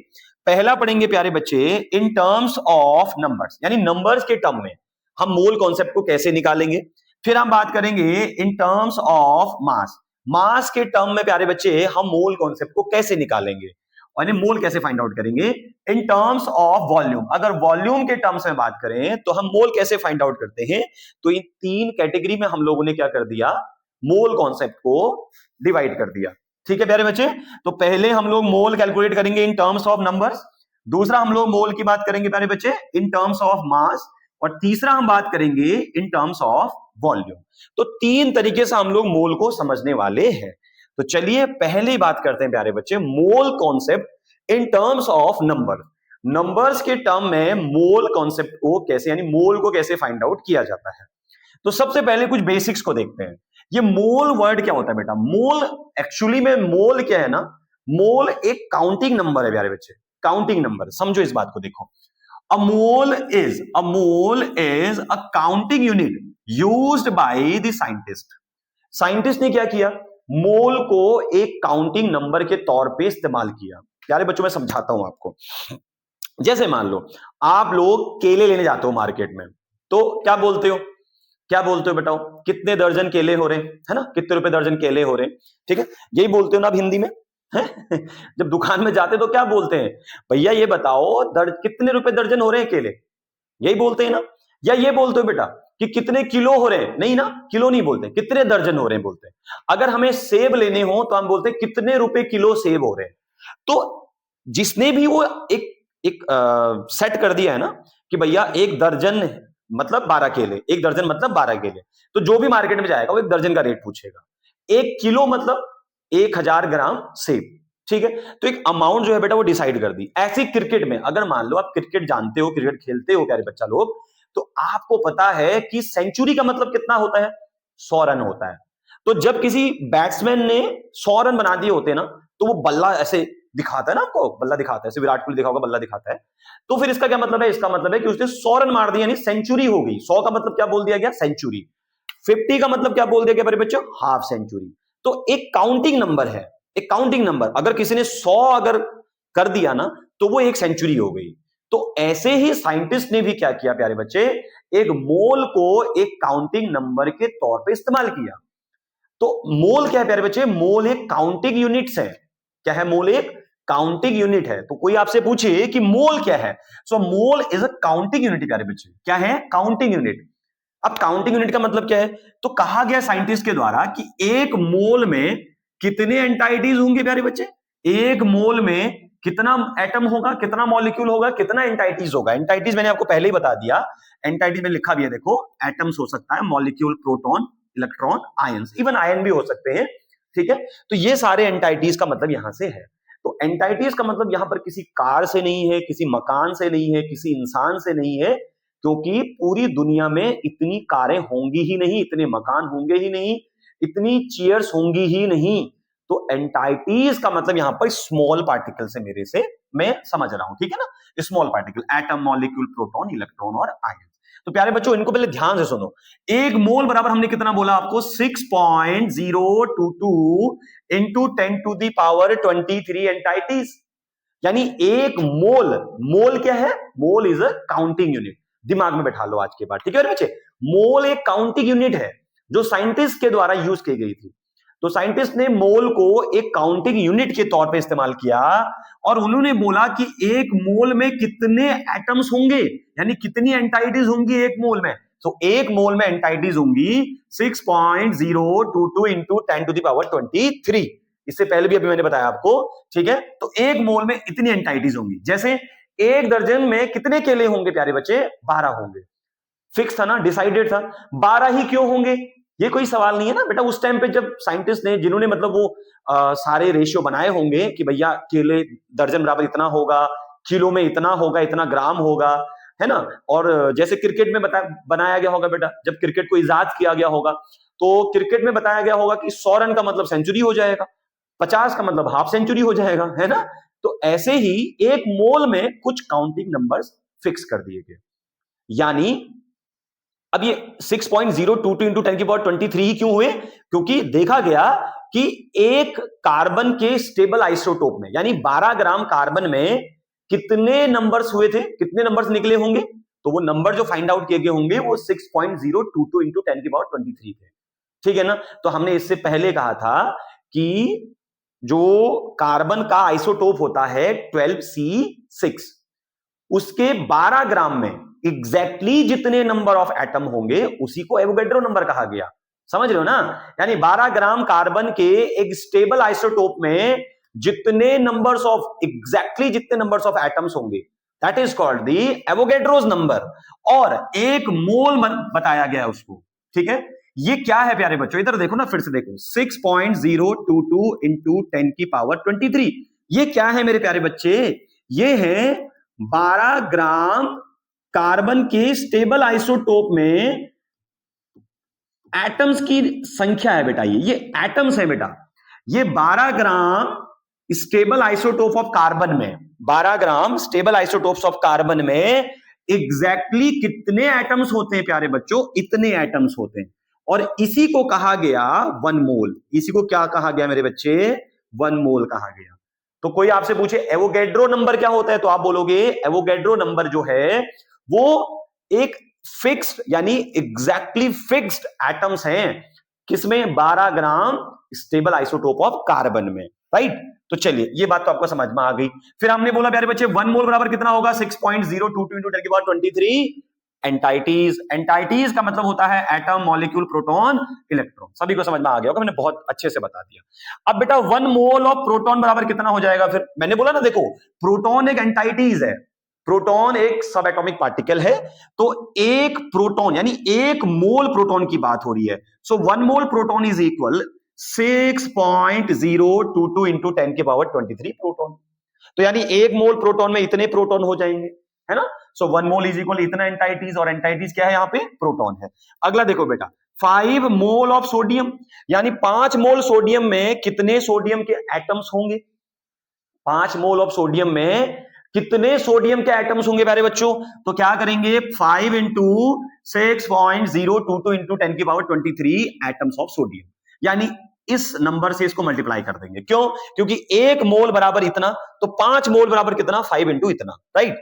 पहला पढ़ेंगे प्यारे बच्चे इन टर्म्स ऑफ नंबर्स, यानी नंबर्स के टर्म में हम मोल कॉन्सेप्ट को कैसे निकालेंगे। फिर हम बात करेंगे इन टर्म्स ऑफ मास, मास के टर्म में प्यारे बच्चे हम मोल कॉन्सेप्ट को कैसे निकालेंगे, यानी मोल कैसे फाइंड आउट करेंगे। इन टर्म्स ऑफ वॉल्यूम, अगर वॉल्यूम के टर्म्स में बात करें तो हम मोल कैसे फाइंड आउट करते हैं। तो इन तीन कैटेगरी में हम लोगों ने क्या कर दिया, मोल कॉन्सेप्ट को डिवाइड कर दिया। ठीक है प्यारे बच्चे, तो पहले हम लोग मोल कैलकुलेट करेंगे इन टर्म्स ऑफ नंबर्स, दूसरा हम लोग मोल की बात करेंगे प्यारे बच्चे इन टर्म्स ऑफ मास, और तीसरा हम बात करेंगे इन टर्म्स ऑफ वॉल्यूम। तो तीन तरीके से हम लोग मोल को समझने वाले हैं। तो चलिए पहले बात करते हैं प्यारे बच्चे मोल concept in terms of number, numbers के टर्म में मोल कॉन्सेप्ट को कैसे, यानी मोल को कैसे फाइंड आउट किया जाता है। तो सबसे पहले कुछ बेसिक्स को देखते हैं। ये मोल वर्ड क्या होता है बेटा, मोल एक्चुअली में मोल क्या है ना, मोल एक काउंटिंग नंबर है प्यारे बच्चे, काउंटिंग नंबर, समझो इस बात को देखो। A mole is a counting unit used by the scientist. Scientist ने क्या किया, मोल को एक काउंटिंग नंबर के तौर पे इस्तेमाल किया। प्यारे बच्चों मैं समझाता हूं आपको। जैसे मान लो आप लोग केले लेने जाते हो मार्केट में, तो क्या बोलते हो, क्या बोलते हो बताओ, कितने दर्जन केले हो रहे हैं, है ना, कितने रुपए दर्जन केले हो रहे हैं, ठीक है, यही बोलते हो ना आप हिंदी में है? जब दुकान में जाते तो क्या बोलते हैं, भैया ये बताओ कितने रुपए दर्जन हो रहे हैं केले, यही बोलते हैं ना। या ये बोलते हो बेटा कि कितने किलो हो रहे हैं, नहीं ना, किलो नहीं बोलते, कितने दर्जन हो रहे हैं बोलते हैं। अगर हमें सेब लेने हो तो हम बोलते हैं कितने रुपए किलो सेब हो रहे हैं। तो जिसने भी वो एक सेट कर दिया है ना कि भैया एक दर्जन मतलब 12 केले, एक दर्जन मतलब 12 केले, तो जो भी मार्केट में जाएगा वो एक दर्जन का रेट पूछेगा। एक किलो मतलब 1000 ग्राम सेब, ठीक है। तो एक अमाउंट जो है बेटा वो डिसाइड कर दी। ऐसे क्रिकेट में अगर मान लो आप क्रिकेट जानते हो, क्रिकेट खेलते हो प्यारे बच्चा लोग, तो आपको पता है कि सेंचुरी का मतलब कितना होता है, 100 रन होता है। तो जब किसी बैट्समैन ने 100 रन बना दिए होते हैं ना, तो वो बल्ला ऐसे दिखाता है ना, आपको बल्ला दिखाता है, ऐसे विराट कोहली देखा होगा बल्ला दिखाता है। तो फिर इसका क्या मतलब है, इसका मतलब है कि उसने 100 रन मार दिए, यानी सेंचुरी हो गई। 100 का मतलब क्या बोल दिया गया, सेंचुरी। 50 का मतलब क्या बोल दिया गया मेरे बच्चों, हाफ सेंचुरी। तो एक काउंटिंग नंबर है, एक काउंटिंग नंबर, अगर किसी ने 100 अगर कर दिया ना तो वो एक सेंचुरी हो गई। तो ऐसे ही साइंटिस्ट ने भी क्या किया प्यारे बच्चे, एक मोल को एक काउंटिंग नंबर के तौर पे इस्तेमाल किया। तो मोल क्या है प्यारे बच्चे, मोल एक काउंटिंग यूनिट्स है। क्या है, मोल एक काउंटिंग यूनिट है। तो कोई आपसे पूछे कि मोल क्या है, so mole is a counting unit प्यारे बच्चे। क्या है, काउंटिंग यूनिट। अब काउंटिंग यूनिट का मतलब क्या है, तो कहा गया साइंटिस्ट के द्वारा कि एक मोल में कितने एंटाइटीज होंगे प्यारे बच्चे, एक मोल में कितना एटम होगा, कितना मॉलिक्यूल होगा, कितना एंटाइटीज होगा। एंटाइटीज मैंने आपको पहले ही बता दिया, एंटाइटीज में लिखा भी है देखो, एटम्स हो सकता है, molecule, proton, electron, ions, even ion भी हो सकते हैं, ठीक है। तो ये सारे एंटाइटीज का मतलब यहां से है। तो एंटाइटीज का मतलब यहां पर किसी कार से नहीं है, किसी मकान से नहीं है, किसी इंसान से नहीं है, क्योंकि पूरी दुनिया में इतनी कारें होंगी ही नहीं, इतने मकान होंगे ही नहीं, इतनी चेयर्स होंगी ही नहीं। तो एंटाइटीज का मतलब यहां पर स्मॉल पार्टिकल से, मेरे से मैं समझ रहा हूं, ठीक है ना, small particle, atom, molecule, proton, electron और आयन। तो प्यारे बच्चों इनको पहले ध्यान से सुनो। एक मोल बराबर हमने कितना बोला आपको, 6.022 into 10 to the power 23 entities, यानी एक मोल, मोल क्या है, mole is a counting unit. दिमाग में बैठा लो आज के बाद, ठीक है बच्चे। मोल एक काउंटिंग यूनिट है जो साइंटिस्ट के द्वारा यूज की गई थी। तो साइंटिस्ट ने मोल को एक काउंटिंग यूनिट के तौर पे इस्तेमाल किया, और उन्होंने बोला कि एक मोल में कितने एटम्स होंगे, यानी कितनी एंटाइटीज होंगी एक मोल में। तो एक मोल में एंटाइटीज होंगी 6.022 इंटू 10 टू द पावर 23। इससे पहले भी अभी मैंने बताया आपको, ठीक है। तो एक मोल में इतनी एंटाइटीज होंगी। जैसे एक दर्जन में कितने केले होंगे प्यारे बच्चे, 12 होंगे। फिक्स था ना, डिसाइडेड था। 12 ही क्यों होंगे, ये कोई सवाल नहीं है ना बेटा। उस टाइम पे जब साइंटिस्ट ने, जिन्होंने मतलब वो सारे रेशियो बनाए होंगे कि भैया केले दर्जन बराबर इतना होगा, किलो में इतना होगा, इतना ग्राम होगा, है ना। और जैसे क्रिकेट में बनाया गया होगा बेटा, जब क्रिकेट को इजाद किया गया होगा, तो क्रिकेट में बताया गया होगा कि 100 रन का मतलब सेंचुरी हो जाएगा, 50 का मतलब हाफ सेंचुरी हो जाएगा, है ना। तो ऐसे ही एक मोल में कुछ काउंटिंग नंबर्स फिक्स कर दिए गए। यानी अब ये 6.022 इंटू 10 की पावर 23 ही क्यों हुए, क्योंकि देखा गया कि एक कार्बन के स्टेबल आइसोटोप में, यानी 12 ग्राम कार्बन में कितने नंबर्स हुए थे, कितने नंबर्स निकले होंगे, तो वो नंबर जो फाइंड आउट किए गए होंगे वो 6.022 इंटू 10⁻23 थे। ठीक है ना। तो हमने इससे पहले कहा था कि जो कार्बन का आइसोटोप होता है 12C6, उसके 12 ग्राम में एग्जैक्टली जितने नंबर ऑफ एटम होंगे उसी को एवोगैड्रो नंबर कहा गया। समझ रहे हो ना। यानी 12 ग्राम कार्बन के एक स्टेबल आइसोटोप में जितने नंबर्स ऑफ एग्जैक्टली जितने नंबर्स ऑफ एटम्स होंगे that is called the Avogadro's number, और एक मोल बताया गया उसको। ठीक है। ये क्या है प्यारे बच्चों, इधर देखो ना, फिर से देखो 6.022 इंटू 10⁻23। ये क्या है मेरे प्यारे बच्चे, ये है 12 ग्राम कार्बन के स्टेबल आइसोटोप में एटम्स की संख्या है बेटा। ये एटम्स है बेटा। ये 12 ग्राम स्टेबल आइसोटोप ऑफ कार्बन में, 12 ग्राम स्टेबल आइसोटोप्स ऑफ कार्बन में एग्जैक्टली कितने एटम्स होते हैं प्यारे बच्चों, इतने एटम्स होते हैं, और इसी को कहा गया 1 मोल। इसी को क्या कहा गया मेरे बच्चे, 1 मोल कहा गया। तो कोई आपसे पूछे एवोगैड्रो नंबर क्या होता है, तो आप बोलोगे एवोगैड्रो नंबर जो है वो एक फिक्स्ड यानी एग्जैक्टली फिक्स्ड एटम्स हैं, किसमें, 12 ग्राम स्टेबल आइसोटोप ऑफ कार्बन में। राइट। तो चलिए ये बात तो आपको समझ में आ गई। फिर हमने बोला प्यारे बच्चे 1 मोल बराबर कितना होगा, 6.022 इंटू 10⁻23 एंटाइटीज। एंटाइटीज का मतलब होता है एटम, मॉलिक्यूल, प्रोटॉन, इलेक्ट्रॉन। सभी को समझ में आ गया होगा, मैंने बहुत अच्छे से बता दिया। अब बेटा 1 मोल ऑफ प्रोटॉन बराबर कितना हो जाएगा, फिर मैंने बोला ना, देखो प्रोटॉन एक एंटाइटीज है, प्रोटॉन एक सब एटॉमिक पार्टिकल है, तो एक प्रोटॉन यानी 1 मोल प्रोटॉन की बात हो रही है। So 1 mole proton is equal 6.022 into 10⁻23 proton. तो यानी 1 मोल प्रोटॉन में इतने प्रोटॉन हो जाएंगे, है ना। सो 1 मोल इज इक्वल इतना एंटाइटीज, और एंटाइटीज क्या है यहाँ पे, प्रोटॉन है। अगला देखो बेटा 5 मोल ऑफ सोडियम, यानी 5 मोल सोडियम में कितने सोडियम के एटम्स होंगे, 5 मोल ऑफ सोडियम में कितने सोडियम के एटम्स होंगे प्यारे बच्चों, तो क्या करेंगे 5 into 6.022 into 10⁻23 atoms of sodium, यानी इस नंबर से इसको मल्टीप्लाई कर देंगे। क्यों, क्योंकि 1 मोल बराबर इतना, तो 5 मोल बराबर कितना, 5 इंटू इतना। राइट।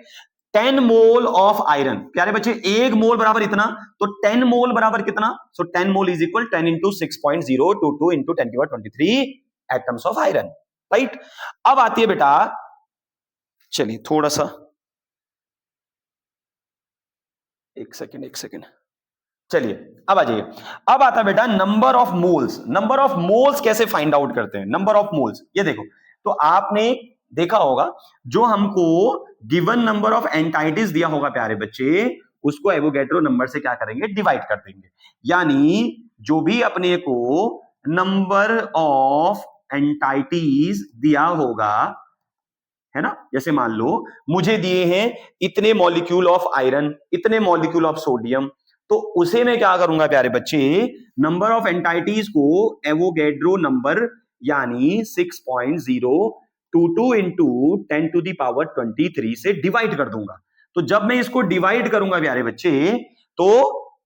10 मोल ऑफ आयरन, प्यारे बच्चे 1 मोल बराबर इतना, तो 10 मोल बराबर कितना, सो 10 mole is equal 10 into 6.022 into 10⁻23 atoms of iron. Right. अब आती है बेटा, चलिए थोड़ा सा एक सेकेंड, चलिए अब आ जाइए। अब आता बेटा number of moles. Number of moles कैसे फाइंड आउट करते हैं, नंबर ऑफ मोल्स, ये देखो, तो आपने देखा होगा जो हमको गिवन नंबर ऑफ एंटाइटीज दिया होगा प्यारे बच्चे, उसको एवोगैड्रो नंबर से क्या करेंगे, डिवाइड कर देंगे। यानी जो भी अपने को नंबर ऑफ एंटाइटीज दिया होगा, है ना, जैसे मान लो मुझे दिए हैं इतने मॉलिक्यूल ऑफ आयरन, इतने मॉलिक्यूल ऑफ सोडियम, तो उसे मैं क्या करूंगा प्यारे बच्चे, नंबर ऑफ एंटाइटीज को एवोगैड्रो नंबर यानी 6.022 इंटू 10⁻23 से डिवाइड कर दूंगा। तो जब मैं इसको डिवाइड करूंगा प्यारे बच्चे तो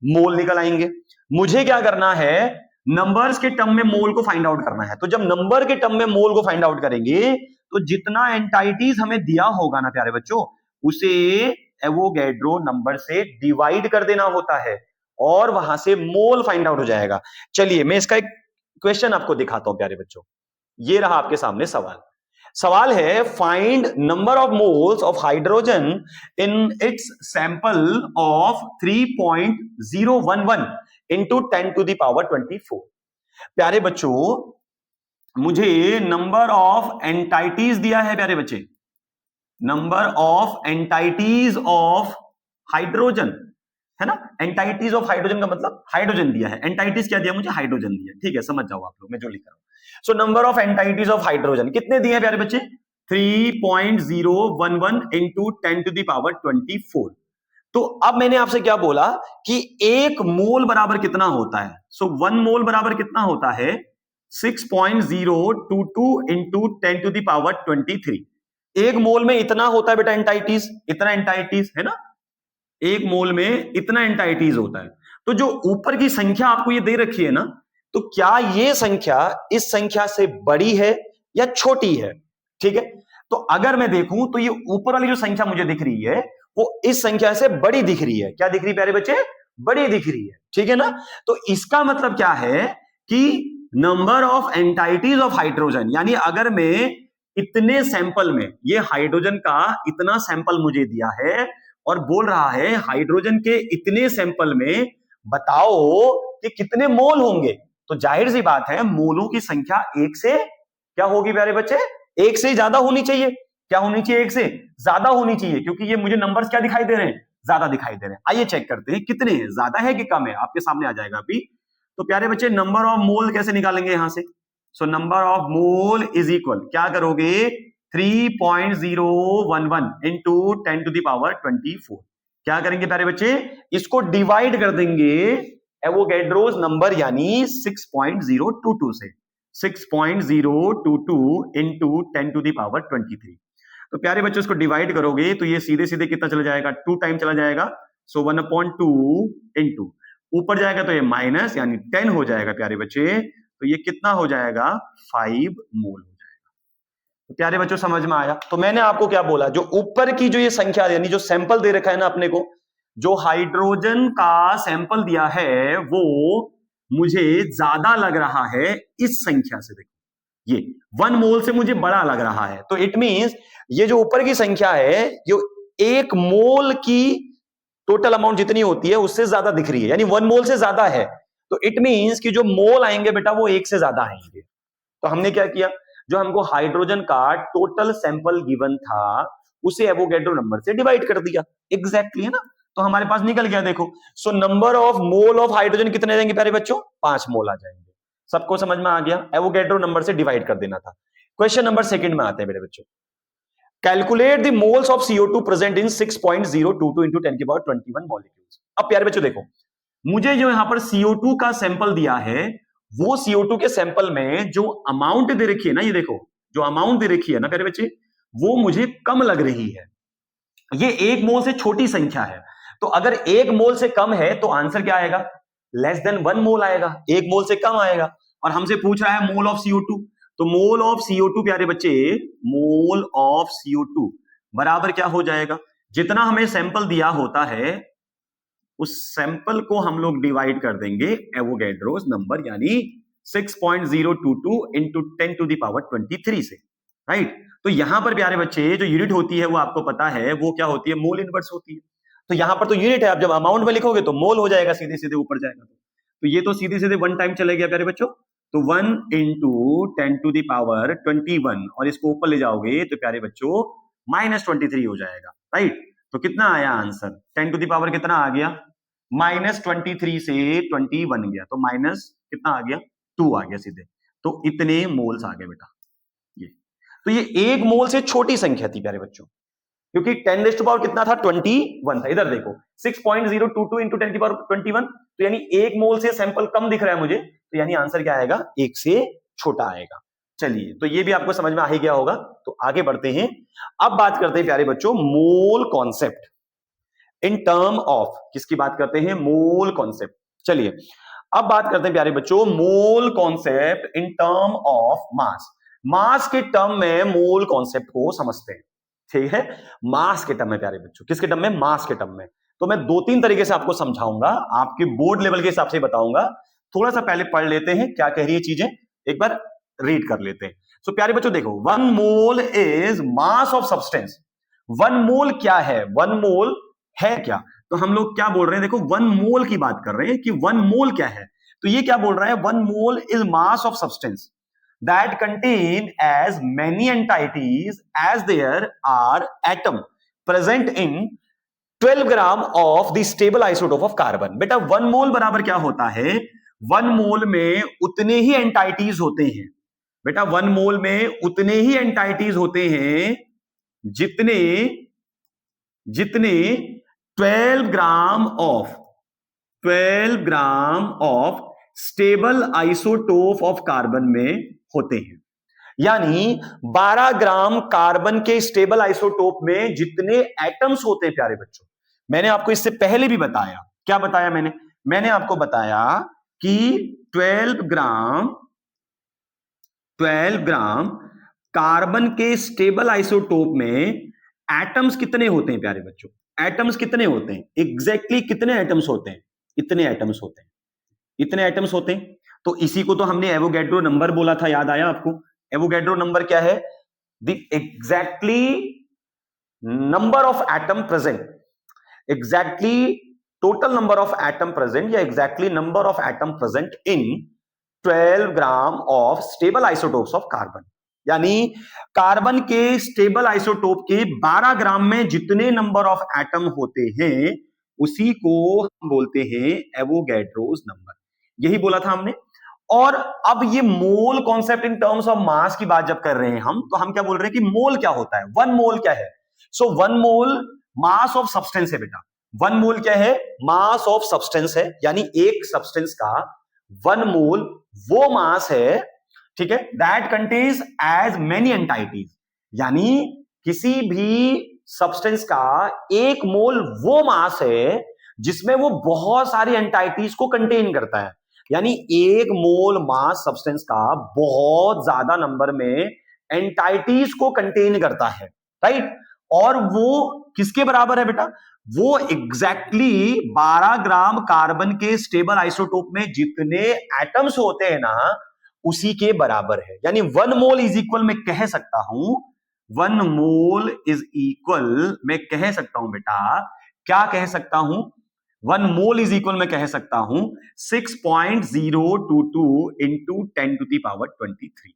मोल निकल आएंगे। मुझे क्या करना है, नंबर्स के टर्म में मोल को फाइंड आउट करना है। तो जब नंबर के टर्म में मोल को फाइंड आउट करेंगे तो जितना एंटाइटीज हमें दिया होगा ना प्यारे बच्चों, उसे एवोगैड्रो नंबर से डिवाइड कर देना होता है और वहां से मोल फाइंड आउट हो जाएगा। चलिए मैं इसका एक क्वेश्चन आपको दिखाता हूं प्यारे बच्चों। ये रहा आपके सामने सवाल। सवाल है find number of moles of hydrogen in its sample of 3.011 into 10⁻24। प्यारे बच्चों मुझे नंबर ऑफ एंटाइटीज दिया है प्यारे बच्चे, number of entities of hydrogen, है ना। एंटाइटीज ऑफ हाइड्रोजन का मतलब हाइड्रोजन दिया है, एंटाइटीज क्या दिया मुझे, हाइड्रोजन दिया। ठीक है, समझ जाओ आप लोग मैं जो लिख रहा हूं। So number of entities of hydrogen कितने दिए हैं प्यारे बच्चे, 3.011 इंटू 10⁻24। तो अब मैंने आपसे क्या बोला कि 1 मोल बराबर कितना होता है। सो 1 मोल बराबर कितना होता है, 6.022 इंटू 10⁻23। 1 मोल में इतना होता है बेटा एंटाइटीज, इतना एंटाइटीज, है ना। 1 मोल में इतना एंटाइटीज होता है। तो जो ऊपर की संख्या आपको ये दे रखी है ना, तो क्या ये संख्या इस संख्या से बड़ी है या छोटी है, ठीक है। तो अगर मैं देखूं तो ये ऊपर वाली जो संख्या मुझे दिख रही है वो इस संख्या से बड़ी दिख रही है। क्या दिख रही है प्यारे बच्चे? बड़ी दिख रही है, ठीक है ना। तो इसका मतलब क्या है कि number of entities of hydrogen, यानी अगर मैं इतने सैंपल में, ये हाइड्रोजन का इतना सैंपल मुझे दिया है और बोल रहा है हाइड्रोजन के इतने सैंपल में बताओ कि कितने मोल होंगे, तो जाहिर सी बात है मोलों की संख्या एक से क्या होगी प्यारे बच्चे? एक से ज्यादा होनी चाहिए। क्या होनी चाहिए? एक से ज्यादा होनी चाहिए, क्योंकि ये मुझे नंबर्स क्या दिखाई दे रहे हैं? ज्यादा दिखाई दे रहे हैं। आइए चेक करते हैं कितने हैं, ज्यादा है कि कम है, आपके सामने आ जाएगा अभी। तो प्यारे बच्चे नंबर ऑफ मोल कैसे निकालेंगे यहां से? So number of mole is equal, क्या करोगे? 3.011 इंटू 10 टू द पावर 24। क्या करेंगे प्यारे बच्चे? इसको डिवाइड कर देंगे एवोगैड्रोस नंबर यानी 6.022 से। 6.022 इंटू 10 टू द पावर 23। तो प्यारे बच्चों इसको डिवाइड करोगे तो ये सीधे सीधे कितना चला जाएगा? 2 टाइम चला जाएगा। सो 1/2 इंटू ऊपर जाएगा तो ये माइनस यानी 10 हो जाएगा प्यारे बच्चे। तो ये कितना हो जाएगा? 5 मोल हो जाएगा। तो प्यारे बच्चों समझ में आया? तो मैंने आपको क्या बोला, जो ऊपर की जो ये संख्या यानी जो सैंपल दे रखा है ना अपने को, जो हाइड्रोजन का सैंपल दिया है वो मुझे ज्यादा लग रहा है इस संख्या से। देखो ये 1 मोल से मुझे बड़ा लग रहा है, तो इट मींस ये जो ऊपर की संख्या है जो 1 मोल की टोटल अमाउंट जितनी होती है उससे ज्यादा दिख रही है, यानी 1 मोल से ज्यादा है। तो इट मींस कि जो मोल आएंगे बेटा वो 1 से ज्यादा आएंगे। तो हमने क्या किया, जो हमको हाइड्रोजन का टोटल सैंपल गिवन था उसे एवोगैड्रो नंबर से डिवाइड कर दिया। एग्जैक्टली है ना। तो हमारे पास निकल गया देखो। So number of mole of hydrogen कितने रहेंगे प्यारे बच्चों? 5 मोल आ जाएंगे। सबको समझ में आ गया? एवोगैड्रो नंबर से डिवाइड कर देना था। क्वेश्चन नंबर सेकंड में आते हैं मेरे बच्चों। Calculate the moles of CO2 present in 6.022 into 10 की पावर 21 मॉलिक्यूल्स। अब प्यारे बच्चों देखो, मुझे जो यहां पर CO2 का सैंपल दिया है वो CO2 के सैंपल में जो अमाउंट दे रखी है ना, ये देखो जो अमाउंट दे रखी है ना प्यारे बच्चे, वो मुझे कम लग रही है। ये 1 मोल से छोटी संख्या है, तो अगर 1 मोल से कम है तो आंसर क्या आएगा? लेस देन 1 मोल आएगा, 1 मोल से कम आएगा। और हमसे पूछ रहा है मोल ऑफ CO2, तो मोल ऑफ CO2 प्यारे बच्चे, मोल ऑफ CO2 बराबर क्या हो जाएगा? जितना हमें सैंपल दिया होता है उस सैंपल को हम लोग डिवाइड कर देंगे एवोगैड्रोस नंबर यानी 6.022 इंटू 10 टू द पावर 23 से, राइट। तो यहां पर प्यारे बच्चे जो यूनिट होती है वो आपको पता है वो क्या होती है? मोल इनवर्स होती है। तो यहां पर तो यूनिट है, आप जब अमाउंट में लिखोगे तो मोल हो जाएगा, सीधे सीधे ऊपर जाएगा। तो ये तो सीधे सीधे 1 टाइम चले गया प्यारे बच्चों। तो 1 इंटू 10 टू द पावर 21 और इसको ऊपर ले जाओगे तो प्यारे बच्चों -23 हो जाएगा, राइट। तो कितना आया आंसर? 10 टू द पावर कितना आ गया? -23 से 20 बन गया, तो माइनस कितना आ गया? 2 आ गया सीधे। तो इतने मोल्स आ गए बेटा। ये तो ये 1 मोल से छोटी संख्या थी प्यारे बच्चों, क्योंकि 10 रेज़ टू पावर कितना था? 21 था। इधर देखो 6.022 इंटू 10 की पावर 21, तो यानी 1 मोल से सैंपल कम दिख रहा है मुझे, तो यानी आंसर क्या आएगा? 1 से छोटा आएगा। चलिए, तो ये भी आपको समझ में आ ही गया होगा। तो आगे बढ़ते हैं। अब बात करते हैं प्यारे बच्चों mole concept in term of, किसकी बात करते हैं? Mole concept. चलिए अब बात करते हैं प्यारे बच्चों mole concept in term of mass. Mass के टर्म में मोल कॉन्सेप्ट को समझते हैं, ठीक है। मास के टर्म में प्यारे बच्चों, किसके टर्म में? मास के टर्म में। तो मैं 2-3 तरीके से आपको समझाऊंगा, आपके बोर्ड लेवल के हिसाब से बताऊंगा। थोड़ा सा पहले पढ़ लेते हैं क्या कह रही है चीजें, एक बार रीड कर लेते हैं। सो प्यारे बच्चों देखो, 1 मोल इज मास ऑफ सब्सटेंस। 1 मोल क्या है? 1 मोल है क्या? तो हम लोग क्या बोल रहे हैं? देखो 1 मोल की बात कर रहे हैं कि 1 मोल क्या है। तो ये क्या बोल रहा है? 1 मोल is mass of substance that contain as many entities as there are atom present in 12 gram of the stable isotope of carbon। बेटा 1 मोल बराबर क्या होता है? 1 मोल में उतने ही एंटाइटीज होते हैं बेटा, 1 मोल में उतने ही एंटाइटीज होते हैं जितने 12 gram of stable isotope of carbon में होते हैं। यानी 12 ग्राम कार्बन के स्टेबल आइसोटोप में जितने एटम्स होते हैं प्यारे बच्चों, मैंने आपको इससे पहले भी बताया। क्या बताया मैंने आपको बताया कि 12 ग्राम कार्बन के स्टेबल आइसोटोप में एटम्स कितने होते हैं प्यारे बच्चों? एटम्स कितने होते हैं? एग्जैक्टली कितने एटम्स होते हैं? इतने एटम्स होते हैं, इतने एटम्स होते हैं। तो इसी को तो हमने एवोगैड्रो नंबर बोला था, याद आया आपको? एवोगैड्रो नंबर क्या है? The exactly number of atom present, exactly total number of atom present या exactly number of atom present in 12 gram of stable isotopes of carbon. यानी कार्बन के स्टेबल आइसोटोप के 12 ग्राम में जितने नंबर ऑफ एटम होते हैं उसी को हम बोलते हैं एवोगैड्रोस नंबर। यही बोला था हमने। और अब ये मोल concept in terms of mass की बात जब कर रहे हैं हम, तो हम क्या बोल रहे हैं कि मोल क्या होता है? वन मोल क्या है? So one mole mass of substance है बेटा। वन मोल क्या है? मास ऑफ सब्सटेंस है। यानी एक सब्सटेंस का वन मोल वो मास है, ठीक है, that contains as many entities. यानी किसी भी सब्सटेंस का एक मोल वो मास है जिसमें वो बहुत सारी एंटाइटीज को कंटेन करता है। यानी एक मोल मास सब्सटेंस का बहुत ज्यादा नंबर में एंटाइटीज को कंटेन करता है, राइट? और वो किसके बराबर है बेटा? वो एग्जैक्टली 12 ग्राम कार्बन के स्टेबल आइसोटोप में जितने एटम्स होते हैं ना, उसी के बराबर है। यानी वन मोल इज इक्वल, मैं कह सकता हूं, वन मोल इज इक्वल, मैं कह सकता हूं बेटा, क्या कह सकता हूं? वन मोल इज इक्वल मैं कह सकता हूं 6.022 इंटू 10 टू दी पावर 23।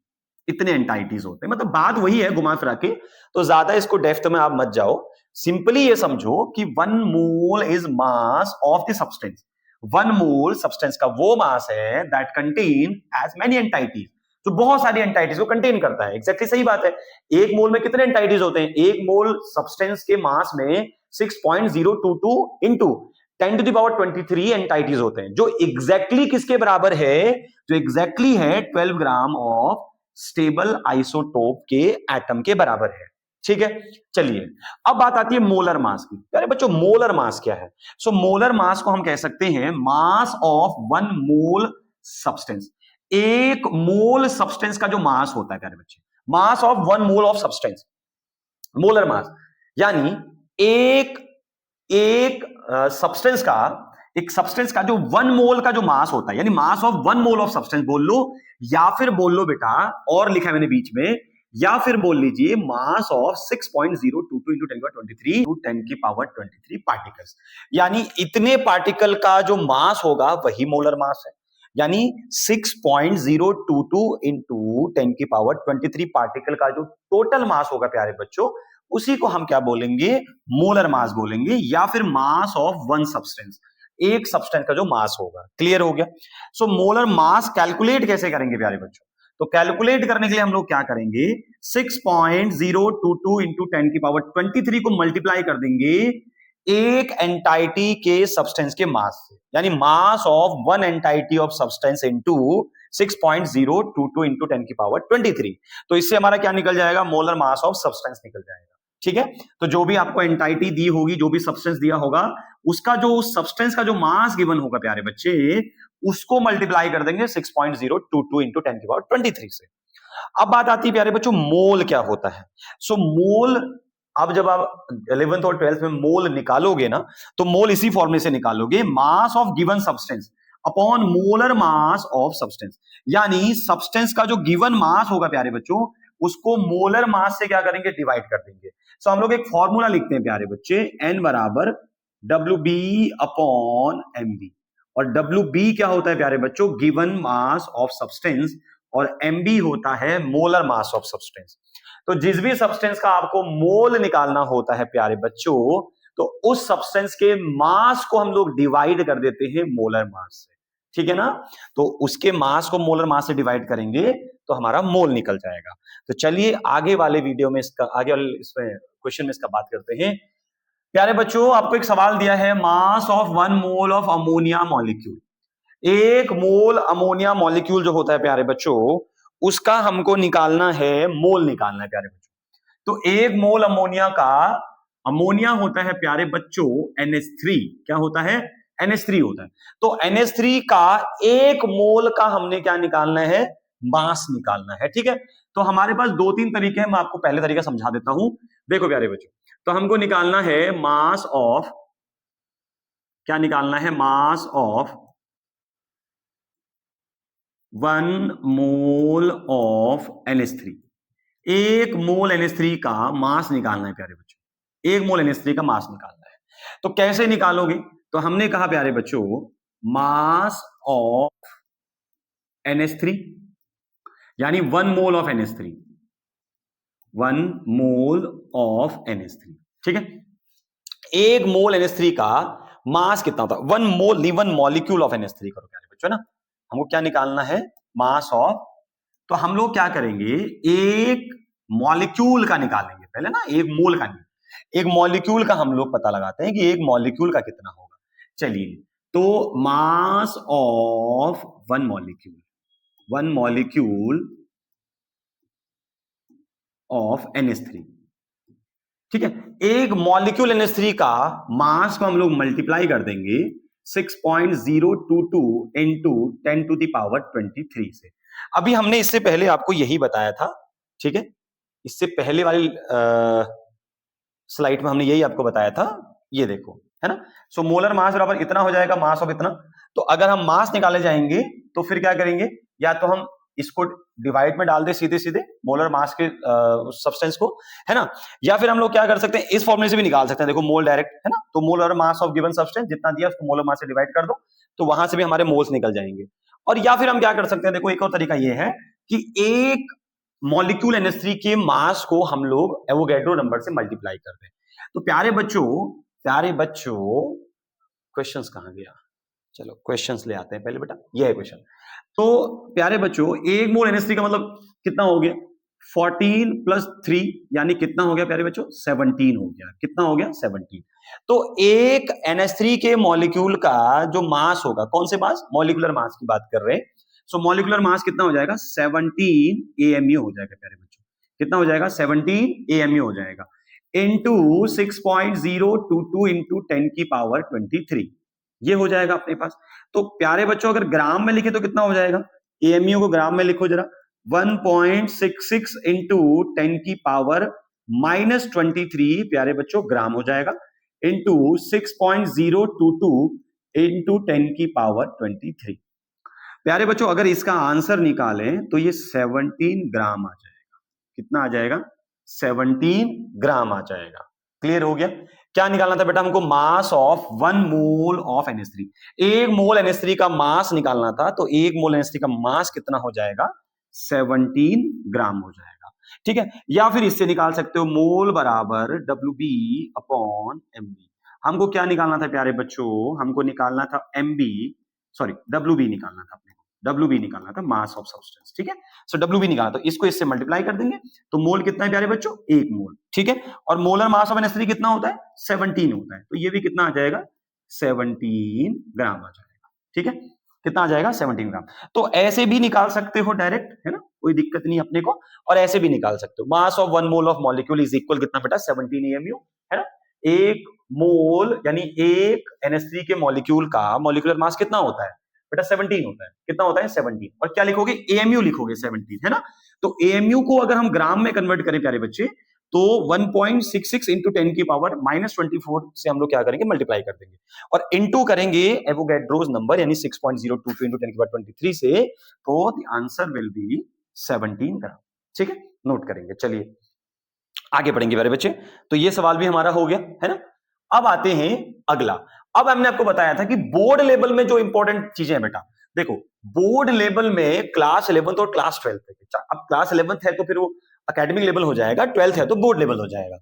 इतने एंटाइटीज होते हैं। मतलब बात वही है घुमा फिरा के, तो ज्यादा इसको डेप्थ में आप मत जाओ। सिंपली ये समझो कि one mole is mass of the substance. One mole substance का वो मास है that contain as many entities, जो बहुत सारी एंटाइटीज को कंटेन करता है। एग्जैक्टली सही बात है। एक मोल में कितने एंटाइटीज होते हैं? एक मोल सब्सटेंस के मास में 6.022 into 10 to the power 23 entities होते हैं, जो एग्जैक्टली किसके बराबर है? जो एग्जैक्टली है 12 ग्राम ऑफ स्टेबल आइसोटोप के एटम के बराबर है। ठीक है, चलिए अब बात आती है मोलर मास की। अरे बच्चों, मोलर मास क्या है? सो मोलर मास को हम कह सकते हैं mass of one mole substance. एक मोल सब्सटेंस का जो मास होता है प्यारे बच्चे, mass of one mole of substance, molar mass. यानी एक सब्सटेंस का, एक सब्सटेंस का जो वन मोल का जो मास होता है, यानी mass of one mole of substance बोल लो, या फिर बोल लो बेटा, और लिखा है मैंने बीच में, या फिर बोल लीजिए मास ऑफ 6.022 इंटू 10 टू 10 की पावर 23 पार्टिकल्स। यानी इतने पार्टिकल का जो मास होगा वही मोलर मास है। यानी 6.022 इंटू 10 की पावर 23 पार्टिकल का जो टोटल मास होगा प्यारे बच्चों, उसी को हम क्या बोलेंगे? मोलर मास बोलेंगे, या फिर मास ऑफ वन सब्सटेंस, एक सब्सटेंस का जो मास होगा। क्लियर हो गया? सो मोलर मास कैलकुलेट कैसे करेंगे प्यारे बच्चों? तो कैलकुलेट करने के लिए हम लोग क्या करेंगे? 6.022 इंटू 10 की पावर 23 को मल्टीप्लाई कर देंगे एक एंटाइटी के सब्सटेंस के मास से। यानी mass of one entity of substance into 6.022 into 10 की पावर 23। तो इससे हमारा क्या निकल जाएगा? मोलर मास ऑफ सब्सटेंस निकल जाएगा। ठीक है, तो जो भी आपको एंटाइटी दी होगी, जो भी सब्सटेंस दिया होगा, उसका जो सब्सटेंस का जो मास गिवन होगा प्यारे बच्चे, उसको मल्टीप्लाई कर देंगे 6.022 इंटू 10 की पावर 23 से। अब बात आती है प्यारे बच्चों, मोल क्या होता है? सो मोल, अब जब आप 11th और 12th में मोल निकालोगे ना, तो मोल इसी फॉर्मूले से निकालोगे, mass of given substance upon molar mass of substance. यानी सब्सटेंस का जो गिवन मास होगा प्यारे बच्चों, उसको मोलर मास से क्या करेंगे? डिवाइड कर देंगे। सो हम लोग एक फॉर्मूला लिखते हैं प्यारे बच्चे, N बराबर WB अपॉन MB। और WB क्या होता है प्यारे बच्चों? गिवन मास ऑफ सब्सटेंस, और MB होता है मोलर मास ऑफ सब्सटेंस। तो जिस भी सब्सटेंस का आपको मोल निकालना होता है प्यारे बच्चों, तो उस सब्सटेंस के मास को हम लोग डिवाइड कर देते हैं मोलर मास से। ठीक है ना? तो उसके मास को मोलर मास से डिवाइड करेंगे तो हमारा मोल निकल जाएगा। तो चलिए आगे वाले वीडियो में इसका, आगे वाले इसमें क्वेश्चन में इसका बात करते हैं। प्यारे बच्चों, आपको एक सवाल दिया है, mass of one mole of ammonia molecule. एक मोल अमोनिया मॉलिक्यूल जो होता है प्यारे बच्चों, उसका हमको निकालना है, मोल निकालना है प्यारे बच्चों। तो एक मोल अमोनिया का, अमोनिया होता है प्यारे बच्चों NH3, क्या होता है? NH3 होता है। तो NH3 का एक मोल का हमने क्या निकालना है? मास निकालना है। ठीक है, तो हमारे पास दो तीन तरीके हैं, मैं आपको पहले तरीका समझा देता हूं। देखो प्यारे बच्चों, तो हमको निकालना है मास ऑफ, क्या निकालना है, mass of 1 mole of NH3। एक मोल NH3 का मास निकालना है प्यारे बच्चों, एक मोल NH3 का मास निकालना है। तो कैसे निकालोगे, तो हमने कहा प्यारे बच्चों मास ऑफ NH3 यानी 1 mole of NH3, 1 mole of NH3। ठीक है, एक मोल NH3 का मास कितना होता है, 1 मोल नहीं 1 मॉलिक्यूल ऑफ NH3 करो प्यारे बच्चों ना। हमको क्या निकालना है, मास ऑफ, तो हम लोग क्या करेंगे, एक मॉलिक्यूल का निकालेंगे पहले ना, एक मोल का नहीं, एक मॉलिक्यूल का हम लोग पता लगाते हैं कि एक मॉलिक्यूल का कितना होगा। चलिए, तो mass of 1 molecule, 1 molecule of NH3। ठीक है, एक मॉलिक्यूल NH3 का मास को हम लोग मल्टीप्लाई कर देंगे 6.022 इंटू 10 टू द पावर 23 से। अभी हमने इससे पहले आपको यही बताया था, ठीक है, इससे पहले वाली स्लाइड में हमने यही आपको बताया था, ये देखो है ना। सो मोलर मास बराबर इतना हो जाएगा, मास ऑफ इतना। तो अगर हम मास निकाले जाएंगे तो फिर क्या करेंगे, या तो हम इसको डिवाइड में डाल दे सीधे सीधे मोलर मास के सब्सटेंस को, है ना, या फिर हम लोग क्या कर सकते हैं, इस फॉर्मूले से भी निकाल सकते हैं। देखो मोल डायरेक्ट है ना, तो molar mass of given substance जितना दिया उसको मोलर मास से डिवाइड कर दो, तो वहां से भी हमारे मोल्स निकल जाएंगे। और या फिर हम क्या कर सकते हैं, देखो एक और तरीका ये है कि एक मॉलिक्यूल NH3 के मास को हम लोग एवोगैड्रो नंबर से मल्टीप्लाई कर दें। तो प्यारे बच्चों क्वेश्चंस कहां गया, चलो क्वेश्चंस ले आते हैं पहले बेटा, ये है क्वेश्चन। तो प्यारे बच्चों, एक मोल NH3 का मतलब कितना हो गया, 14 प्लस 3 यानी कितना हो गया प्यारे बच्चों, 17 हो गया। कितना हो गया, 17। तो एक NH3 के मॉलिक्यूल का जो मास होगा, कौन से मास, मॉलिक्यूलर मास की बात कर रहे हैं। सो मॉलिक्यूलर मास कितना हो जाएगा, 17 AMU हो जाएगा प्यारे बच्चों। कितना हो जाएगा, 17 AMU हो जाएगा, इंटू 6.022 इंटू 10 की पावर 23, ये हो जाएगा अपने पास। तो प्यारे बच्चों अगर ग्राम में लिखे तो कितना हो जाएगा, AMU को ग्राम में लिखो जरा, 1.66 इंटू 10 की पावर -23 प्यारे बच्चों ग्राम हो जाएगा, इंटू 6.022 इंटू 10 की पावर 23। प्यारे बच्चों अगर इसका आंसर निकालें तो ये 17 ग्राम आ जाएगा। कितना आ जाएगा, 17 ग्राम आ जाएगा। क्लियर हो गया। क्या निकालना था बेटा हमको, mass of 1 mole of NH3। एक मोल NH3 का मास निकालना था, तो एक मोल NH3 का मास कितना हो जाएगा, 17 ग्राम हो जाएगा। ठीक है, या फिर इससे निकाल सकते हो मोल बराबर WB अपॉन MB। हमको क्या निकालना था प्यारे बच्चों, हमको निकालना था WB निकालना था अपने को, WB निकालना था, मास ऑफ सब्सटेंस। ठीक है, सो WB निकालना, तो इसको इससे मल्टीप्लाई कर देंगे, तो मोल कितना है प्यारे बच्चों, 1 मोल। ठीक है, और मोलर मास ऑफ NH3 कितना होता है, 17 होता है, तो ये भी कितना आ जाएगा, 17 ग्राम आ जाएगा। ठीक है, कितना आ जाएगा, 17 ग्राम। तो ऐसे भी निकाल सकते हो डायरेक्ट, है ना, कोई दिक्कत नहीं अपने को, और ऐसे भी निकाल सकते हो। Mass of 1 mole of molecule is equal कितना बेटा, 17 AMU, है ना। एक मोल यानी एक NH3 के मॉलिक्यूल का मॉलिक्यूलर मास कितना होता है बेटा, 17 होता है। कितना होता है, 17। और क्या लिखोगे, AMU लिखोगे 17, है ना। तो AMU को अगर हम ग्राम में कन्वर्ट करें प्यारे बच्चे, तो 1.66 इंटू 10 की पावर -24 से हम लोग क्या करेंगे, मल्टीप्लाई कर देंगे, और इंटू करेंगे एवोगैड्रोस नंबर यानी 6.022 इंटू 10 की पावर 23 से, तो द आंसर विल बी 17 ग्राम। ठीक है, नोट करेंगे। चलिए आगे पढ़ेंगे प्यारे बच्चे। तो ये सवाल भी हमारा हो गया, है ना। अब आते हैं अगला। अब हमने आपको बताया था कि बोर्ड लेवल में जो इंपॉर्टेंट चीजें हैं बेटा, देखो बोर्ड लेवल में क्लास 11th और क्लास 12th है। अब क्लास 11th है तो फिर वो एकेडमिक लेवल हो जाएगा, 12th है तो बोर्ड लेवल हो जाएगा।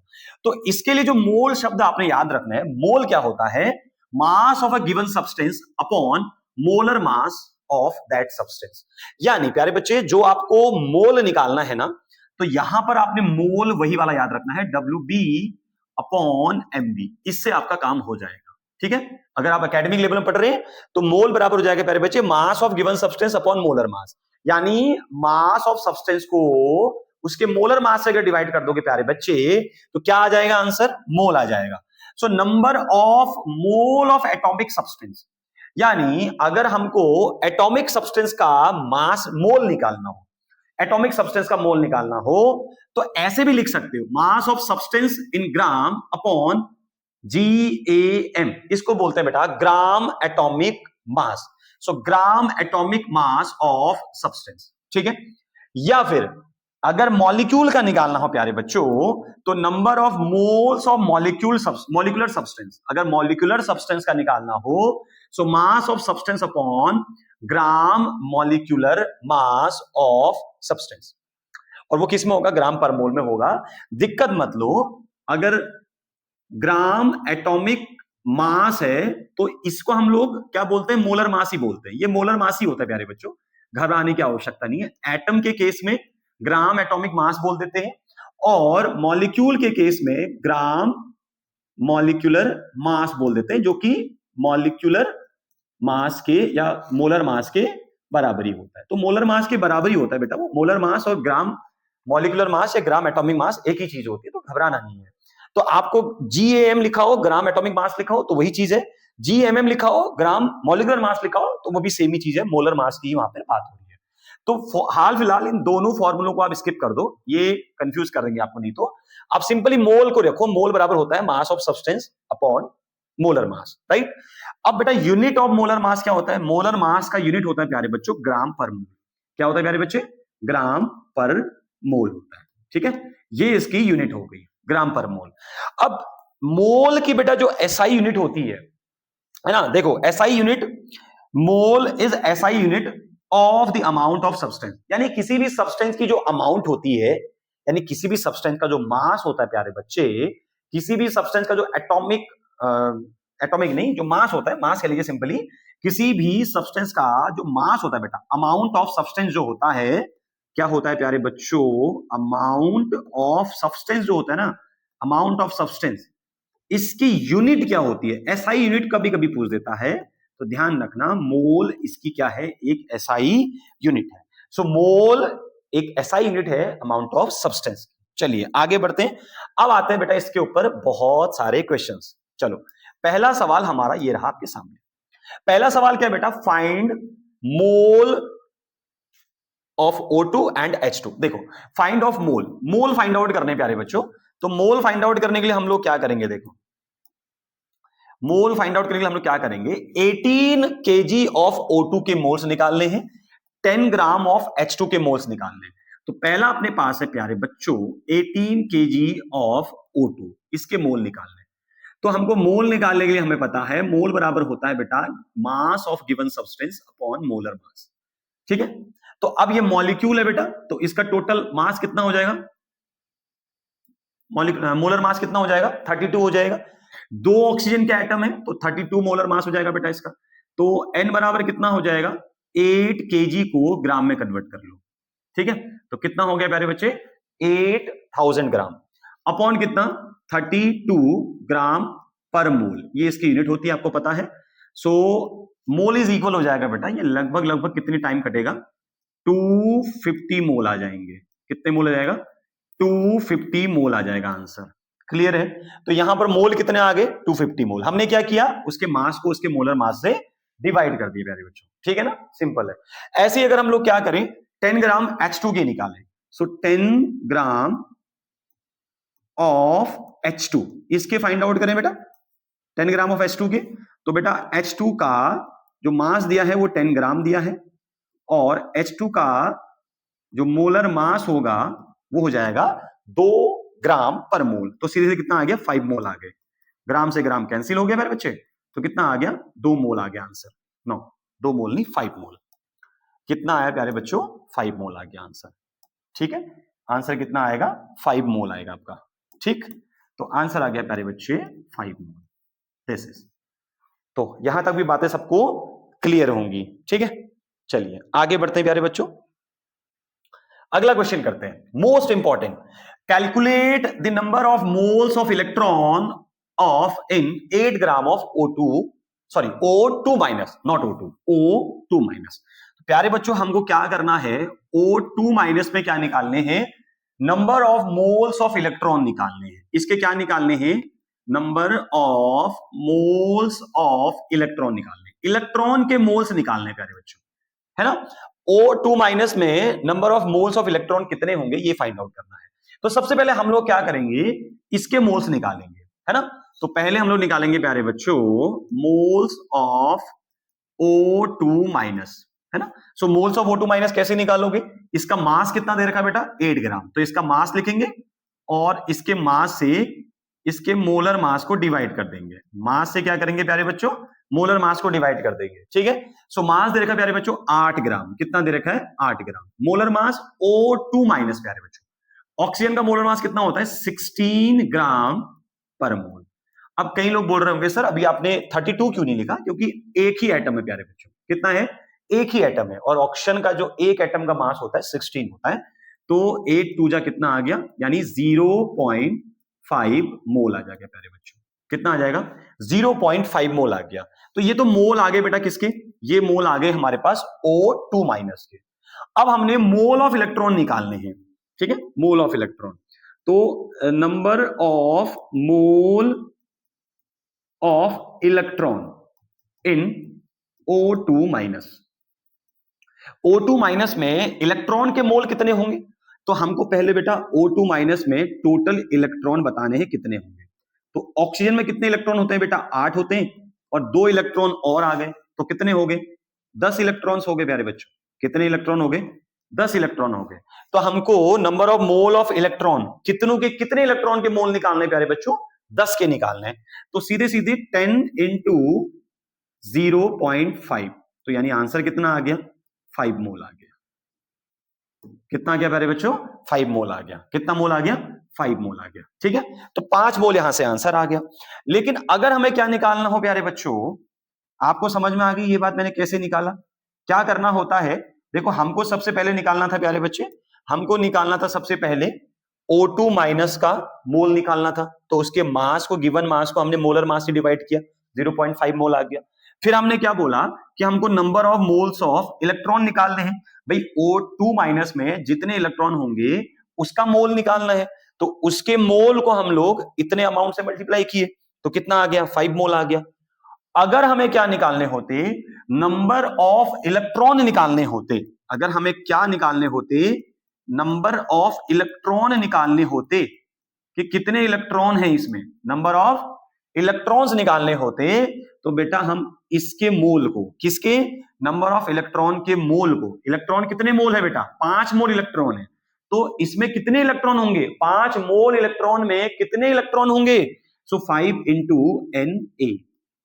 तो इसके लिए जो मोल शब्द आपने याद रखना है, मोल क्या होता है, mass of a given substance upon molar mass of that substance. यानी प्यारे बच्चे जो आपको मोल निकालना है ना, तो यहां पर आपने मोल वही वाला याद रखना है, WB अपॉन MB, इससे आपका काम हो जाएगा। ठीक है, अगर आप एकेडमिक लेवल में पढ़ रहे हैं तो मोल बराबर हो जाएगा प्यारे बच्चे mass of given substance upon molar mass, यानी मास ऑफ सब्सटेंस को उसके मोलर मास से अगर डिवाइड कर दोगे प्यारे बच्चे तो क्या आ जाएगा आंसर, मोल आ जाएगा। So number of mole of atomic substance, यानी अगर हमको एटॉमिक सब्सटेंस का मास मोल निकालना हो, एटॉमिक सब्सटेंस का मोल निकालना हो, तो ऐसे भी लिख सकते हो, मास of substance in gram upon GAM, इसको बोलते हैं बेटा gram atomic mass. So gram atomic mass of substance, ठीक है। या फिर अगर मॉलिक्यूल का निकालना हो प्यारे बच्चों, तो number of moles of molecular substance, अगर मॉलिक्यूलर सब्सटेंस का निकालना हो, so mass of substance upon gram molecular mass of substance, और वो किस में होगा, ग्राम पर मोल में होगा। दिक्कत मत लो, अगर ग्राम एटॉमिक मास है तो इसको हम लोग क्या बोलते हैं, मोलर मास ही बोलते हैं। ये मोलर मास ही होता है प्यारे बच्चों, घबराने की आवश्यकता नहीं है। एटम के केस में ग्राम एटॉमिक मास बोल देते हैं, और मॉलिक्यूल के केस में ग्राम मॉलिक्यूलर मास बोल देते हैं, जो कि मॉलिक्यूलर मास के या मोलर मास के बराबरी होता है। तो मोलर मास के बराबरी होता है बेटा वो, मोलर मास और ग्राम मॉलिक्यूलर मास या ग्राम एटॉमिक मास एक ही चीज होती है, तो घबराना नहीं है। तो आपको GAM लिखा हो, ग्राम एटॉमिक मास लिखा हो, तो वही चीज है। GMM लिखा हो, ग्राम मॉलिक्यूलर मास लिखा हो, तो वो भी सेम ही चीज है, मोलर मास की वहां पर बात हो रही है। तो हाल फिलहाल इन दोनों फॉर्मूलों को आप स्किप कर दो, ये कंफ्यूज कर देंगे आपको। नहीं तो आप सिंपली मोल को रखो, मोल बराबर होता है मास of substance upon molar mass, right. अब बेटा यूनिट ऑफ मोलर मास क्या होता है, मोलर मास का यूनिट होता है प्यारे बच्चों ग्राम पर मोल। क्या होता है प्यारे बच्चे, ग्राम पर मोल होता है, ठीक है। ये इसकी यूनिट हो गई, ग्राम पर मोल। अब मोल की बेटा जो SI यूनिट होती है ना, देखो SI unit, mole is SI unit of the amount of substance, यानी किसी भी सब्सटेंस की जो अमाउंट होती है, यानी किसी भी सब्सटेंस का जो मास होता है प्यारे बच्चे, किसी भी सब्सटेंस का जो एटॉमिक नहीं, जो मास होता है, मास कह लीजिए सिंपली, किसी भी सब्सटेंस का जो मास होता है बेटा, अमाउंट ऑफ सब्सटेंस जो होता है, क्या होता है प्यारे बच्चों, अमाउंट ऑफ सब्सटेंस जो होता है ना, अमाउंट ऑफ सब्सटेंस, इसकी यूनिट क्या होती है, SI यूनिट कभी कभी पूछ देता है, तो ध्यान रखना मोल इसकी क्या है, एक SI यूनिट है। सो मोल एक SI यूनिट है अमाउंट ऑफ सब्सटेंस। चलिए आगे बढ़ते हैं। अब आते हैं बेटा इसके ऊपर बहुत सारे क्वेश्चंस। चलो पहला सवाल हमारा ये रहा आपके सामने। पहला सवाल क्या है बेटा, find mole of O2 and H2। देखो find of mole, mole find out करने प्यारे बच्चों, तो मोल फाइंड आउट करने के लिए हम लोग क्या करेंगे, देखो मोल फाइंड आउट करने के लिए हम लोग क्या करेंगे, 18 kg ऑफ O2 के मोल्स निकालने हैं, 10 ग्राम ऑफ H2 के मोल्स निकालने हैं। तो पहला अपने पास है प्यारे बच्चों 18 kg ऑफ O2, इसके मोल निकालने। तो हमको मोल निकालने के लिए हमें पता है मोल बराबर होता है बेटा mass of given substance upon molar mass, ठीक है। तो अब ये मॉलिक्यूल है बेटा, तो इसका टोटल मास कितना हो जाएगा, मोलर मास कितना हो जाएगा, 32 हो जाएगा। 2 ऑक्सीजन के एटम है तो 32 मोलर मास हो जाएगा बेटा इसका। तो n बराबर कितना हो जाएगा, 8 kg को ग्राम में कन्वर्ट कर लो, ठीक है। तो कितना हो गया प्यारे बच्चे, 8000 ग्राम अपॉन कितना, 32 ग्राम पर मोल, ये इसकी यूनिट होती है, आपको पता है। सो मोल इज इक्वल हो जाएगा बेटा, ये लगभग कितनी टाइम कटेगा, 250 मोल आ जाएंगे। कितने मोल आ जाएगा, 250 मोल आ जाएगा आंसर। क्लियर है। तो यहां पर मोल कितने आ गए, 250 मोल। हमने क्या किया, उसके मास को उसके मोलर मास से डिवाइड कर दिया प्यारे बच्चों, ठीक है ना, सिंपल है। ऐसे ही अगर हम लोग क्या करें, 10 ग्राम H2 के निकालें, सो 10 ग्राम ऑफ H2 इसके फाइंड आउट करें बेटा, 10 ग्राम ऑफ H2 के। तो बेटा H2 का जो मास दिया है वो 10 ग्राम दिया है, और H2 का जो मोलर मास होगा वो हो जाएगा 2 ग्राम पर मोल। तो सीधे से कितना आ गया, 5 मोल आ गए। ग्राम से ग्राम कैंसिल हो गया मेरे बच्चे, तो कितना आ गया, 2 मोल आ गया आंसर। नो 2 मोल नहीं, 5 मोल। कितना आया प्यारे बच्चों, 5 मोल आ गया आंसर, ठीक है। आंसर कितना आएगा, 5 मोल आएगा आपका, ठीक। तो आंसर आ गया प्यारे बच्चे 5 मोल, दिस इज। तो यहां तक भी बातें सबको क्लियर होंगी, ठीक है। चलिए आगे बढ़ते हैं प्यारे बच्चों, अगला क्वेश्चन करते हैं, most important. Calculate the number of moles of electron of in 8 gram of O2, sorry O2 minus, not O2, O2 minus. प्यारे बच्चों हमको क्या करना है, O2 माइनस में क्या निकालने हैं, number of moles of electron निकालने हैं। इसके क्या निकालने हैं, number of moles of electron निकालने। इलेक्ट्रॉन के मोल्स निकालने प्यारे बच्चों, है ना। O2 माइनस में number of moles of electron कितने होंगे ये फाइंड आउट करना है। तो सबसे पहले हम लोग क्या करेंगे, इसके मोल्स निकालेंगे, है ना। तो पहले हम लोग निकालेंगे प्यारे बच्चों मोल्स ऑफ O2 माइनस, है ना। सो मोल्स ऑफ O2 माइनस कैसे निकालोगे, इसका मास कितना दे रखा है बेटा 8 ग्राम, तो इसका मास लिखेंगे और इसके मास से इसके मोलर मास को डिवाइड कर देंगे। मास से क्या करेंगे प्यारे बच्चों, मोलर मास को डिवाइड कर देंगे, ठीक है। सो मास दे रखा है प्यारे बच्चों 8 ग्राम, कितना दे रखा है 8 ग्राम। मोलर मास O2 माइनस प्यारे बच्चों, ऑक्सीजन का मोलर मास कितना होता है 16 ग्राम पर मोल। अब कई लोग बोल रहे होंगे सर अभी आपने 32 क्यों नहीं लिखा, क्योंकि एक ही एटम है प्यारे बच्चों, कितना है एक ही एटम है, और ऑक्सीजन का जो एक एटम का मास होता है 16 होता है, तो 8 2 जा कितना आ गया, यानी 0.5 मोल आ जाएगा प्यारे बच्चों, कितना आ जाएगा 0.5 मोल आ गया। तो ये तो मोल आ गए बेटा किसके, ये मोल आ गए हमारे पास O2 माइनस के। अब हमने मोल ऑफ इलेक्ट्रॉन निकालने हैं, ठीक है, मोल ऑफ इलेक्ट्रॉन। तो number of mole of electron in O2 minus, O2 minus में इलेक्ट्रॉन के मोल कितने होंगे, तो हमको पहले बेटा O2 माइनस में टोटल इलेक्ट्रॉन बताने हैं कितने होंगे। तो ऑक्सीजन में कितने इलेक्ट्रॉन होते हैं बेटा 8 होते हैं, और 2 इलेक्ट्रॉन और आ गए, तो कितने हो गए 10 इलेक्ट्रॉन्स हो गए प्यारे बच्चों, कितने इलेक्ट्रॉन हो गए 10 इलेक्ट्रॉन हो गए। तो हमको number of mole of electron कितनों के कितने इलेक्ट्रॉन के मोल निकालने प्यारे बच्चों 10 के निकालने हैं। तो सीधे सीधे 10 इंटू 0.5, तो यानी आंसर कितना आ गया 5 मोल आ गया। कितना आ गया प्यारे बच्चों 5 मोल आ गया, कितना मोल आ गया 5 मोल आ गया, ठीक है। तो 5 मोल यहां से आंसर आ गया। लेकिन अगर हमें क्या निकालना हो प्यारे बच्चों, आपको समझ में आ गई ये बात मैंने कैसे निकाला, क्या करना होता है, देखो हमको सबसे पहले निकालना था प्यारे बच्चे, हमको निकालना था सबसे पहले O2 माइनस का मोल निकालना था, तो उसके मास को गिवन मास को हमने मोलर मास से डिवाइड किया, 0.5 मोल आ गया। फिर हमने क्या बोला कि हमको number of moles of electron निकालने हैं, भाई O2 माइनस में जितने इलेक्ट्रॉन होंगे उसका मोल निकालना है, तो उसके मोल को हम लोग इतने अमाउंट से मल्टीप्लाई किए, तो कितना आ गया 5 मोल आ गया। अगर हमें क्या निकालने होते, नंबर ऑफ इलेक्ट्रॉन निकालने होते, अगर हमें क्या निकालने होते, नंबर ऑफ इलेक्ट्रॉन निकालने होते कि कितने इलेक्ट्रॉन हैं इसमें, नंबर ऑफ इलेक्ट्रॉन्स निकालने होते, तो बेटा हम इसके मोल को, किसके नंबर ऑफ इलेक्ट्रॉन के मोल को, इलेक्ट्रॉन कितने मोल है बेटा 5 मोल इलेक्ट्रॉन है, तो इसमें कितने इलेक्ट्रॉन होंगे 5 मोल इलेक्ट्रॉन में कितने इलेक्ट्रॉन होंगे, सो 5 इंटू Na,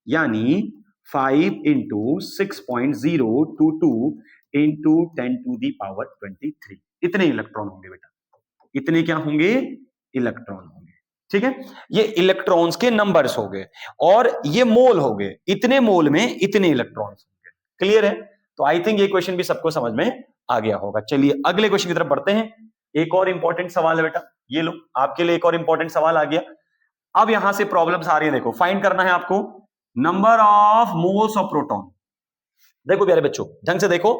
यानी 5 into 6.022 into 10 to the power 23, इतने इलेक्ट्रॉन होंगे बेटा, इतने क्या होंगे इलेक्ट्रॉन होंगे, ठीक है। ये इलेक्ट्रॉन्स के नंबर्स हो गए और ये मोल हो गए, इतने मोल में इतने इलेक्ट्रॉन्स होंगे, क्लियर है। तो आई थिंक ये क्वेश्चन भी सबको समझ में आ गया होगा। चलिए अगले क्वेश्चन की तरफ बढ़ते हैं। एक और इंपॉर्टेंट सवाल है बेटा, ये लो आपके लिए एक और इंपॉर्टेंट सवाल आ गया। अब यहां से प्रॉब्लम्स आ रही है, देखो फाइंड करना है आपको number of moles of proton. देखो प्यारे बच्चों ढंग से देखो,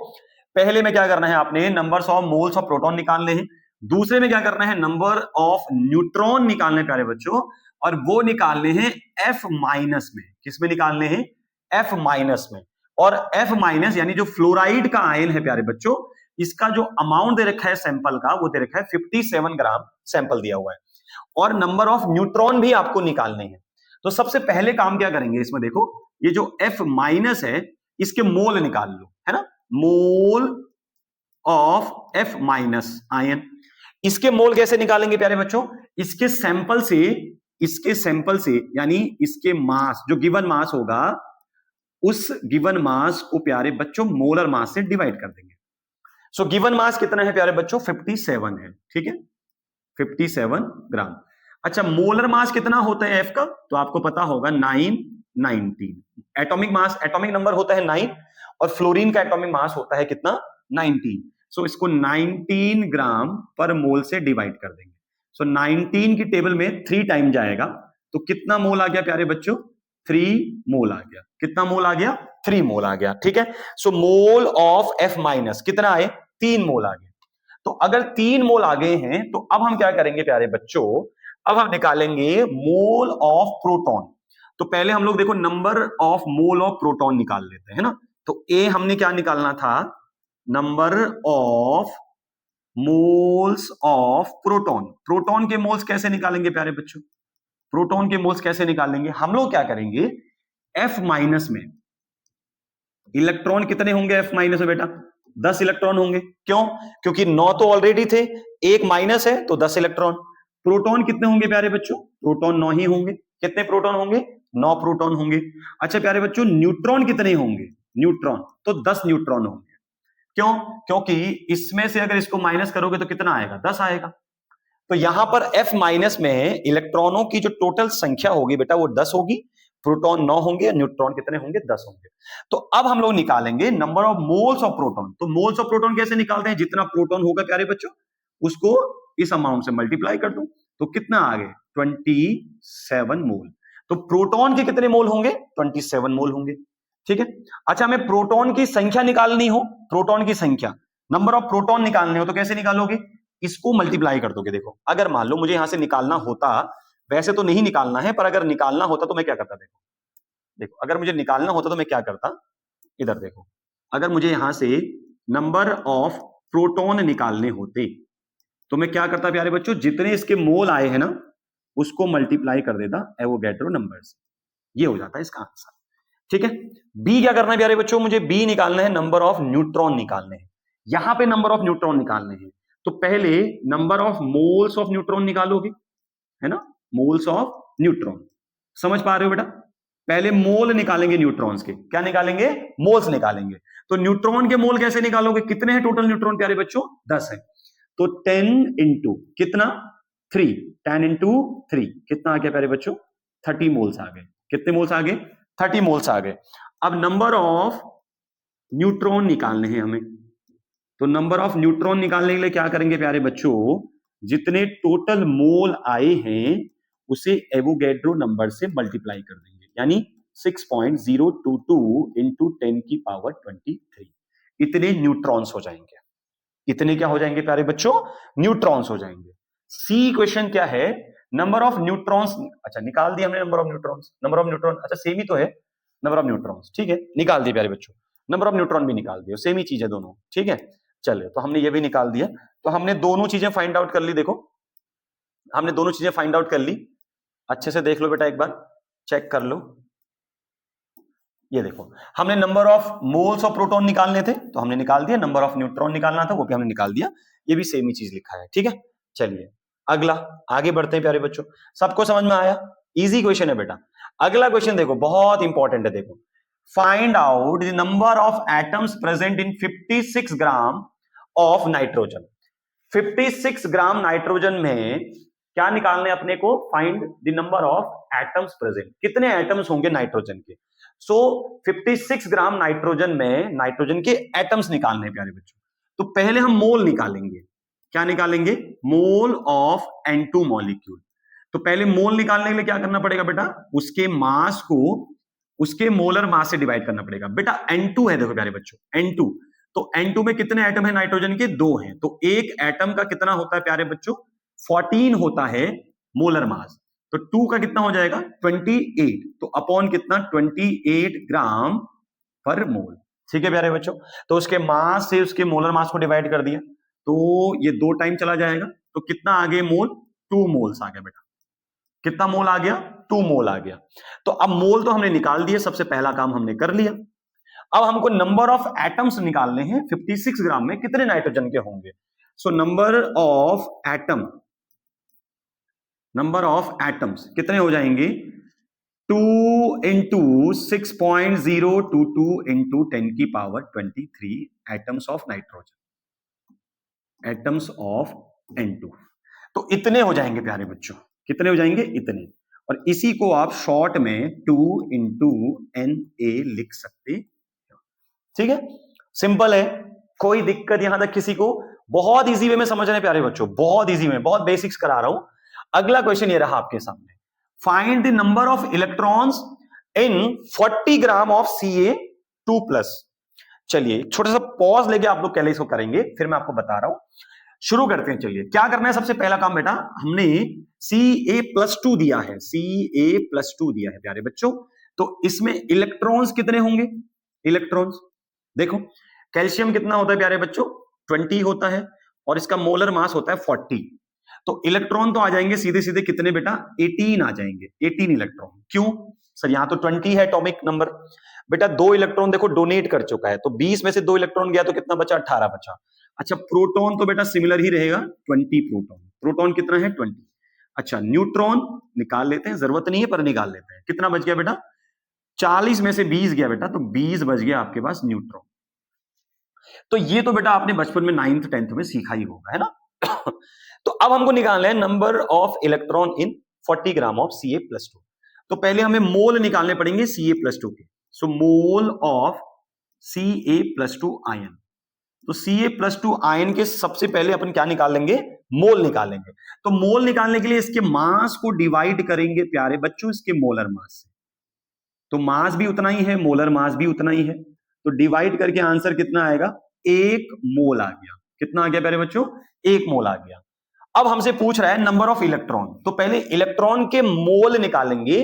पहले में क्या करना है आपने numbers of moles of proton निकालने हैं, दूसरे में क्या करना है नंबर ऑफ न्यूट्रॉन निकालने प्यारे बच्चों, और वो निकालने हैं F माइनस में, किसमें निकालने हैं F माइनस में। और F माइनस यानी जो फ्लोराइड का आयन है प्यारे बच्चों, इसका जो अमाउंट दे रखा है सैंपल का वो दे रखा है 57 ग्राम सैंपल दिया हुआ है, और नंबर ऑफ न्यूट्रॉन भी आपको निकालने हैं। तो सबसे पहले काम क्या करेंगे इसमें, देखो ये जो F माइनस है इसके मोल निकाल लो, है ना, mole of F minus ion. इसके मोल कैसे निकालेंगे प्यारे बच्चों, इसके सैंपल से यानी इसके मास, जो गिवन मास होगा उस गिवन मास को प्यारे बच्चों मोलर मास से डिवाइड कर देंगे। सो गिवन मास कितना है प्यारे बच्चों 57 है, ठीक है 57 ग्राम। अच्छा मोलर मास कितना होता है F का, तो आपको पता होगा 919। एटॉमिक मास, एटॉमिक नंबर होता है 9 और फ्लोरीन का एटॉमिक मास होता है कितना 19। सो इसको 19 ग्राम पर मोल से डिवाइड कर देंगे। सो 19 की टेबल में 3 टाइम जाएगा, तो कितना मोल आ गया प्यारे बच्चों 3 मोल आ गया। कितना मोल आ गया 3 मोल आ गया, ठीक है। So mole of F minus कितना आए 3 मोल आ गए। तो अगर 3 मोल आ गए हैं तो अब हम क्या करेंगे प्यारे बच्चों, अब हम निकालेंगे मोल ऑफ प्रोटॉन। तो पहले हम लोग देखो number of mole of proton निकाल लेते हैं ना। तो ए हमने क्या निकालना था, number of moles of proton. Proton के मोल्स कैसे निकालेंगे प्यारे बच्चों, प्रोटॉन के मोल्स कैसे निकालेंगे, हम लोग क्या करेंगे, F माइनस में इलेक्ट्रॉन कितने होंगे, F माइनस में बेटा 10 इलेक्ट्रॉन होंगे। क्यों, क्योंकि 9 तो ऑलरेडी थे, एक माइनस है तो 10 इलेक्ट्रॉन। प्रोटॉन कितने होंगे प्यारे बच्चों, प्रोटॉन 9 ही होंगे। कितने प्रोटॉन होंगे, 9 प्रोटॉन होंगे। अच्छा प्यारे बच्चों, न्यूट्रॉन कितने होंगे, न्यूट्रॉन तो 10 न्यूट्रॉन होंगे। क्यों, क्योंकि इसमें से अगर इसको माइनस करोगे तो कितना आएगा, 10 आएगा। तो यहां पर F माइनस में इलेक्ट्रॉनों की जो टोटल संख्या होगी बेटा वो 10 होगी, प्रोटॉन 9 होंगे, न्यूट्रॉन कितने होंगे, 10 होंगे। तो अब हम लोग निकालेंगे number of moles of proton. तो मोल्स ऑफ प्रोटॉन कैसे निकालते हैं, जितना प्रोटॉन होगा प्यारे बच्चों उसको इस अमाउंट से मल्टीप्लाई कर दो, तो कितना आ गए 27 मोल। तो प्रोटॉन के कितने मोल होंगे, 27 मोल होंगे। ठीक है। अच्छा हमें प्रोटॉन की संख्या निकालनी हो, प्रोटॉन की संख्या, नंबर ऑफ प्रोटॉन निकालने हो तो कैसे निकालोगे, इसको मल्टीप्लाई कर दोगे। देखो अगर मान लो मुझे यहां से निकालना होता, वैसे तो नहीं निकालना है पर अगर निकालना होता तो मैं क्या करता, देखो देखो अगर मुझे निकालना होता तो मैं क्या करता, इधर देखो, अगर मुझे यहां से नंबर ऑफ प्रोटॉन निकालने होते तो मैं क्या करता प्यारे बच्चों, जितने इसके मोल आए हैं ना उसको मल्टीप्लाई कर देता एवोगैड्रो नंबर से, ये हो जाता है इसका आंसर। ठीक है। बी क्या करना है प्यारे बच्चों, मुझे बी निकालना है, नंबर ऑफ न्यूट्रॉन निकालने हैं। यहां पे नंबर ऑफ न्यूट्रॉन निकालने हैं तो पहले number of moles of neutron निकालोगे, है ना, मोल्स ऑफ न्यूट्रॉन। समझ पा रहे हो बेटा, पहले मोल निकालेंगे न्यूट्रॉन्स के, क्या निकालेंगे, मोल्स निकालेंगे। तो न्यूट्रॉन के मोल कैसे निकालोगे, कितने हैं टोटल न्यूट्रॉन प्यारे बच्चों, 10 है। तो 10 इंटू कितना 3, 10 इंटू 3 कितना आ गया प्यारे बच्चों, 30 मोल्स आ गए। कितने मोल्स आ गए, 30 मोल्स आ गए। अब नंबर ऑफ न्यूट्रॉन निकालने हैं हमें, तो नंबर ऑफ न्यूट्रॉन निकालने के लिए क्या करेंगे प्यारे बच्चों, जितने टोटल मोल आए हैं उसे एवोगैड्रो नंबर से मल्टीप्लाई कर देंगे, यानी 6.022 इंटू 10 की पावर 23, इतने न्यूट्रॉन्स हो जाएंगे। इतने क्या हो जाएंगे प्यारे बच्चों, न्यूट्रॉन्स हो जाएंगे। सी क्वेश्चन क्या है, नंबर ऑफ न्यूट्रॉन्स, अच्छा निकाल दिया हमने number of neutrons, number of neutron अच्छा सेम ही तो है, नंबर ऑफ न्यूट्रॉन्स ठीक है, निकाल दिए प्यारे बच्चों, नंबर ऑफ न्यूट्रॉन भी निकाल दिया, सेम ही चीज है दोनों। ठीक है, चलिए तो हमने ये भी निकाल दिया। तो हमने दोनों चीजें फाइंड आउट कर ली, देखो हमने दोनों चीजें फाइंड आउट कर ली। अच्छे से देख लो बेटा, एक बार चेक कर लो। ये देखो हमने number of moles of proton निकालने थे तो हमने निकाल दिया, नंबर ऑफ न्यूट्रॉन निकालना था वो भी हमने निकाल दिया, ये भी सेम ही चीज लिखा है। ठीक है, चलिए अगला आगे बढ़ते हैं प्यारे बच्चों, सबको समझ में आया, इजी क्वेश्चन है बेटा। अगला क्वेश्चन देखो बहुत इंपॉर्टेंट है, देखो find out the number of atoms present in 56 gram of nitrogen. 56 gram nitrogen में क्या निकालने अपने को, find the number of atoms present, कितने एटम्स होंगे नाइट्रोजन के। सो 56 ग्राम नाइट्रोजन में नाइट्रोजन के एटम्स निकालने हैं प्यारे बच्चों। तो पहले हम मोल निकालेंगे, क्या निकालेंगे, मोल ऑफ N2 मॉलिक्यूल। तो पहले मोल निकालने के लिए क्या करना पड़ेगा बेटा, उसके मास को उसके मोलर मास से डिवाइड करना पड़ेगा। बेटा N2 है, देखो प्यारे बच्चों N2, तो N2 में कितने एटम है नाइट्रोजन के, 2 हैं। तो एक एटम का कितना होता है प्यारे बच्चों, 14 होता है मोलर मास। तो 2 का कितना हो जाएगा 28, तो अपॉन कितना 28 ग्राम पर मोल। ठीक है प्यारे बच्चों, तो उसके मास से उसके मोलर मास को डिवाइड कर दिया तो ये 2 टाइम चला जाएगा, तो कितना आ गया मोल, 2 मोल्स आ गया बेटा। कितना मोल आ गया, 2 मोल आ गया। तो अब मोल तो हमने निकाल दिए, सबसे पहला काम हमने कर लिया। अब हमको नंबर ऑफ एटम्स निकालने हैं, 56 ग्राम में कितने नाइट्रोजन के होंगे। So number of atom, number of atoms कितने हो जाएंगे, 2 इंटू 6.022 इंटू 10 की power 23 atoms of nitrogen, atoms of N2। तो इतने हो जाएंगे प्यारे बच्चों, कितने हो जाएंगे, इतने। और इसी को आप शॉर्ट में 2 इंटू Na लिख सकते। ठीक है, सिंपल है, कोई दिक्कत यहां तक किसी को, बहुत इजी वे में समझ रहे हैं प्यारे बच्चों, बहुत इजी में, बहुत बेसिक्स करा रहा हूं। अगला क्वेश्चन ये रहा आपके सामने, find the number of electrons in 40 gram of Ca2+। चलिए छोटा सा पॉज लेके आप लोग पहले इसको करेंगे, फिर मैं आपको बता रहा हूं। शुरू करते हैं। चलिए क्या करना है सबसे पहला काम बेटा, हमने Ca+2 दिया है, Ca+2 दिया है प्यारे बच्चों। तो इसमें इलेक्ट्रॉन्स कितने होंगे? इलेक्ट्रॉन्स देखो, कैल्शियम कितना होता है प्यारे बच्चों? 20 होता है और इसका मोलर मास होता है 40। तो इलेक्ट्रॉन तो आ जाएंगे सीधे सीधे कितने बेटा? 18 आ जाएंगे, 18 इलेक्ट्रॉन। क्यों सर? यहां तो 20 है एटॉमिक नंबर बेटा, 2 इलेक्ट्रॉन देखो डोनेट कर चुका है, तो 20 में से 2 इलेक्ट्रॉन गया तो कितना बचा? 18 बचा। अच्छा प्रोटॉन तो बेटा सिमिलर ही रहेगा, 20 प्रोटॉन। प्रोटॉन कितना है? 20। अच्छा न्यूट्रॉन निकाल लेते हैं, जरूरत नहीं है पर निकाल लेते हैं। कितना बच गया बेटा? 40 में से 20 गया बेटा, तो 20 बच गया आपके पास न्यूट्रॉन। तो ये तो बेटा आपने बचपन में 9th 10th में सीखा ही होगा, है ना? तो अब हमको निकालना है number of electron in 40 gram of Ca+2। तो पहले हमें मोल निकालने पड़ेंगे Ca+2 के। सो मोल ऑफ Ca+2 आयन। तो Ca+2 आयन के सबसे पहले अपन क्या निकाल लेंगे? मोल निकालेंगे। तो मोल निकालने के लिए इसके मास को डिवाइड करेंगे प्यारे बच्चों इसके मोलर मास से। तो मास भी उतना ही है, मोलर मास भी उतना ही है, तो डिवाइड करके आंसर कितना आएगा? 1 मोल आ गया। कितना आ गया प्यारे बच्चों? 1 मोल आ गया। अब हमसे पूछ रहा है नंबर ऑफ इलेक्ट्रॉन, तो पहले इलेक्ट्रॉन के मोल निकालेंगे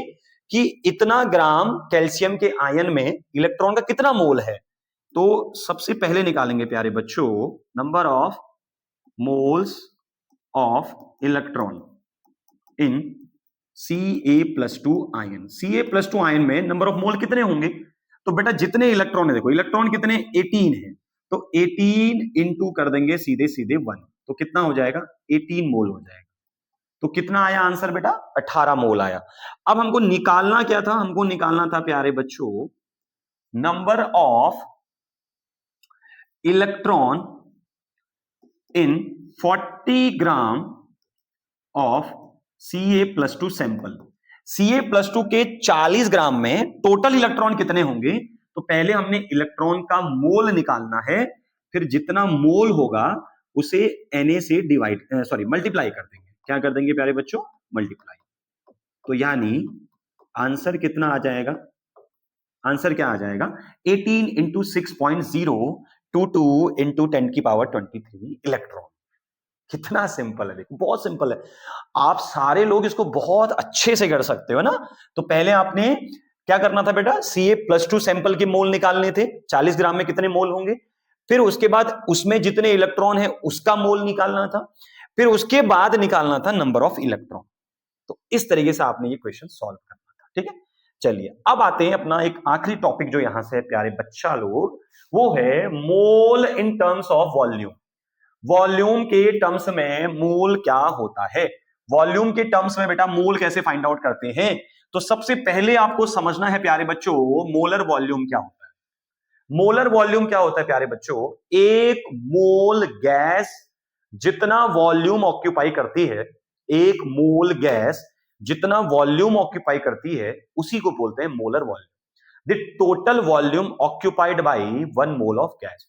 कि इतना ग्राम कैल्शियम के आयन में इलेक्ट्रॉन का कितना मोल है। तो सबसे पहले निकालेंगे प्यारे बच्चों number of moles of electron in Ca+2 ion. Ca+2 ion में नंबर ऑफ मोल कितने होंगे? तो बेटा जितने इलेक्ट्रॉन है, देखो इलेक्ट्रॉन कितने? 18 है, तो 18 इंटू कर देंगे सीधे सीधे 1, तो कितना हो जाएगा? 18 मोल हो जाएगा। तो कितना आया आंसर बेटा? 18 मोल आया। अब हमको निकालना क्या था? हमको निकालना था प्यारे बच्चों number of electron in 40 gram of Ca+2 sample. Ca+2 के 40 ग्राम में टोटल इलेक्ट्रॉन कितने होंगे? तो पहले हमने इलेक्ट्रॉन का मोल निकालना है, फिर जितना मोल होगा उसे Na से मल्टीप्लाई कर देंगे। क्या कर देंगे प्यारे बच्चों? मल्टीप्लाई। तो यानी आंसर कितना आ जाएगा? आंसर क्या आ जाएगा? 18 इंटू 6.022 इंटू 10⁻23 इलेक्ट्रॉन। कितना सिंपल है, देखो बहुत सिंपल है। आप सारे लोग इसको बहुत अच्छे से कर सकते हो ना। तो पहले आपने क्या करना था बेटा? Ca+2 सैंपल के मोल निकालने थे, 40 ग्राम में कितने मोल होंगे, फिर उसके बाद उसमें जितने इलेक्ट्रॉन है उसका मोल निकालना था, फिर उसके बाद निकालना था नंबर ऑफ इलेक्ट्रॉन। तो इस तरीके से आपने ये क्वेश्चन सॉल्व करना था, ठीक है। चलिए अब आते हैं अपना एक आखिरी टॉपिक जो यहां से प्यारे बच्चा लोग, वो है mole in terms of volume. Volume के टर्म्स में मोल क्या होता है? वॉल्यूम के टर्म्स में बेटा मोल कैसे फाइंड आउट करते हैं? तो सबसे पहले आपको समझना है प्यारे बच्चों मोलर वॉल्यूम क्या होता है। मोलर वॉल्यूम क्या होता है प्यारे बच्चों? एक मोल गैस जितना वॉल्यूम ऑक्यूपाई करती है, एक मोल गैस जितना वॉल्यूम ऑक्यूपाई करती है उसी को बोलते हैं molar volume. The total volume occupied by 1 mole of gas.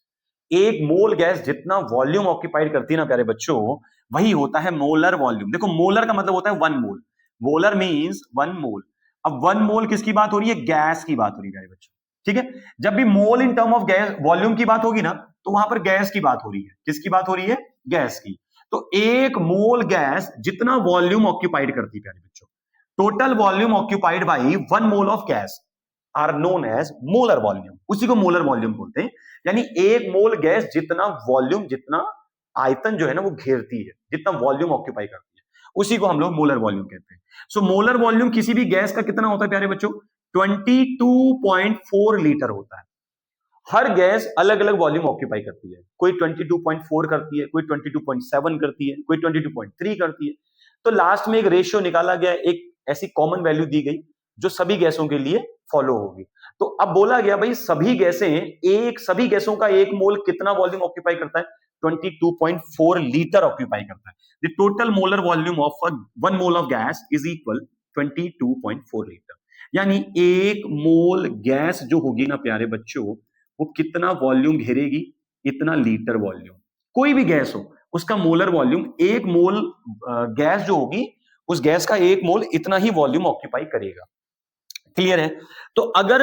एक मोल गैस जितना वॉल्यूम ऑक्यूपाइड करती है ना प्यारे बच्चों, वही होता है मोलर वॉल्यूम। देखो मोलर का मतलब होता है 1 मोल, मोलर मींस 1 मोल। अब 1 मोल किसकी बात हो रही है? गैस की बात हो रही है प्यारे बच्चों, ठीक है। जब भी mole in term of gas volume की बात होगी ना, तो वहां पर गैस की बात हो रही है। किसकी बात हो रही है? गैस की। तो एक मोल गैस जितना वॉल्यूम ऑक्यूपाइड करती है प्यारे बच्चों, total volume occupied by 1 mole of gas are known as molar volume. उसी को मोलर वॉल्यूम बोलते हैं। यानी एक मोल गैस जितना वॉल्यूम, जितना आयतन जो है ना वो घेरती है, जितना वॉल्यूम ऑक्यूपाई करती है, उसी को हम लोग मोलर वॉल्यूम कहते हैं। सो मोलर वॉल्यूम किसी भी गैस का कितना होता है प्यारे बच्चों? 22.4 लीटर होता है। हर गैस अलग अलग वॉल्यूम ऑक्यूपाई करती है, कोई 22.4 करती है, कोई 22.7 करती है, कोई 22.3 करती है। तो लास्ट में एक रेशियो निकाला गया, एक ऐसी कॉमन वैल्यू दी गई जो सभी गैसों के लिए फॉलो होगी। तो अब बोला गया भाई सभी गैसों का एक मोल कितना वॉल्यूम ऑक्यूपाई करता है? 22.4 लीटर ऑक्यूपाई करता है। The total molar volume of 1 mole of gas is equal 22.4 litre. यानी एक मोल गैस जो होगी ना प्यारे बच्चों, वो कितना वॉल्यूम घेरेगी? इतना लीटर वॉल्यूम। कोई भी गैस हो उसका मोलर वॉल्यूम, एक मोल गैस जो होगी उस गैस का एक मोल इतना ही वॉल्यूम ऑक्यूपाई करेगा। क्लियर है? तो अगर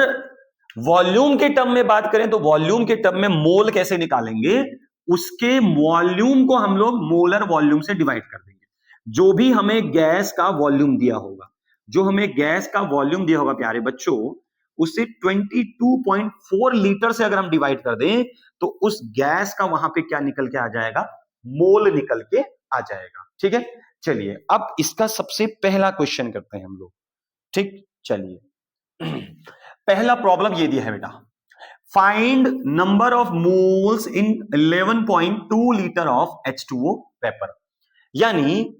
वॉल्यूम के टर्म में बात करें तो वॉल्यूम के टर्म में मोल कैसे निकालेंगे? उसके वॉल्यूम को हम लोग मोलर वॉल्यूम से डिवाइड कर देंगे। जो भी हमें गैस का वॉल्यूम दिया होगा, जो हमें गैस का वॉल्यूम दिया होगा प्यारे बच्चों, उसे 22.4 लीटर से अगर हम डिवाइड कर दें तो उस गैस का वहां पे क्या निकल के आ जाएगा, मोल निकल के आ जाएगा। ठीक है, चलिए अब इसका सबसे पहला क्वेश्चन करते हैं हम लोग। ठीक, चलिए पहला प्रॉब्लम ये दिया है बेटा, find number of moles in 11.2 litre of H2O vapour. यानी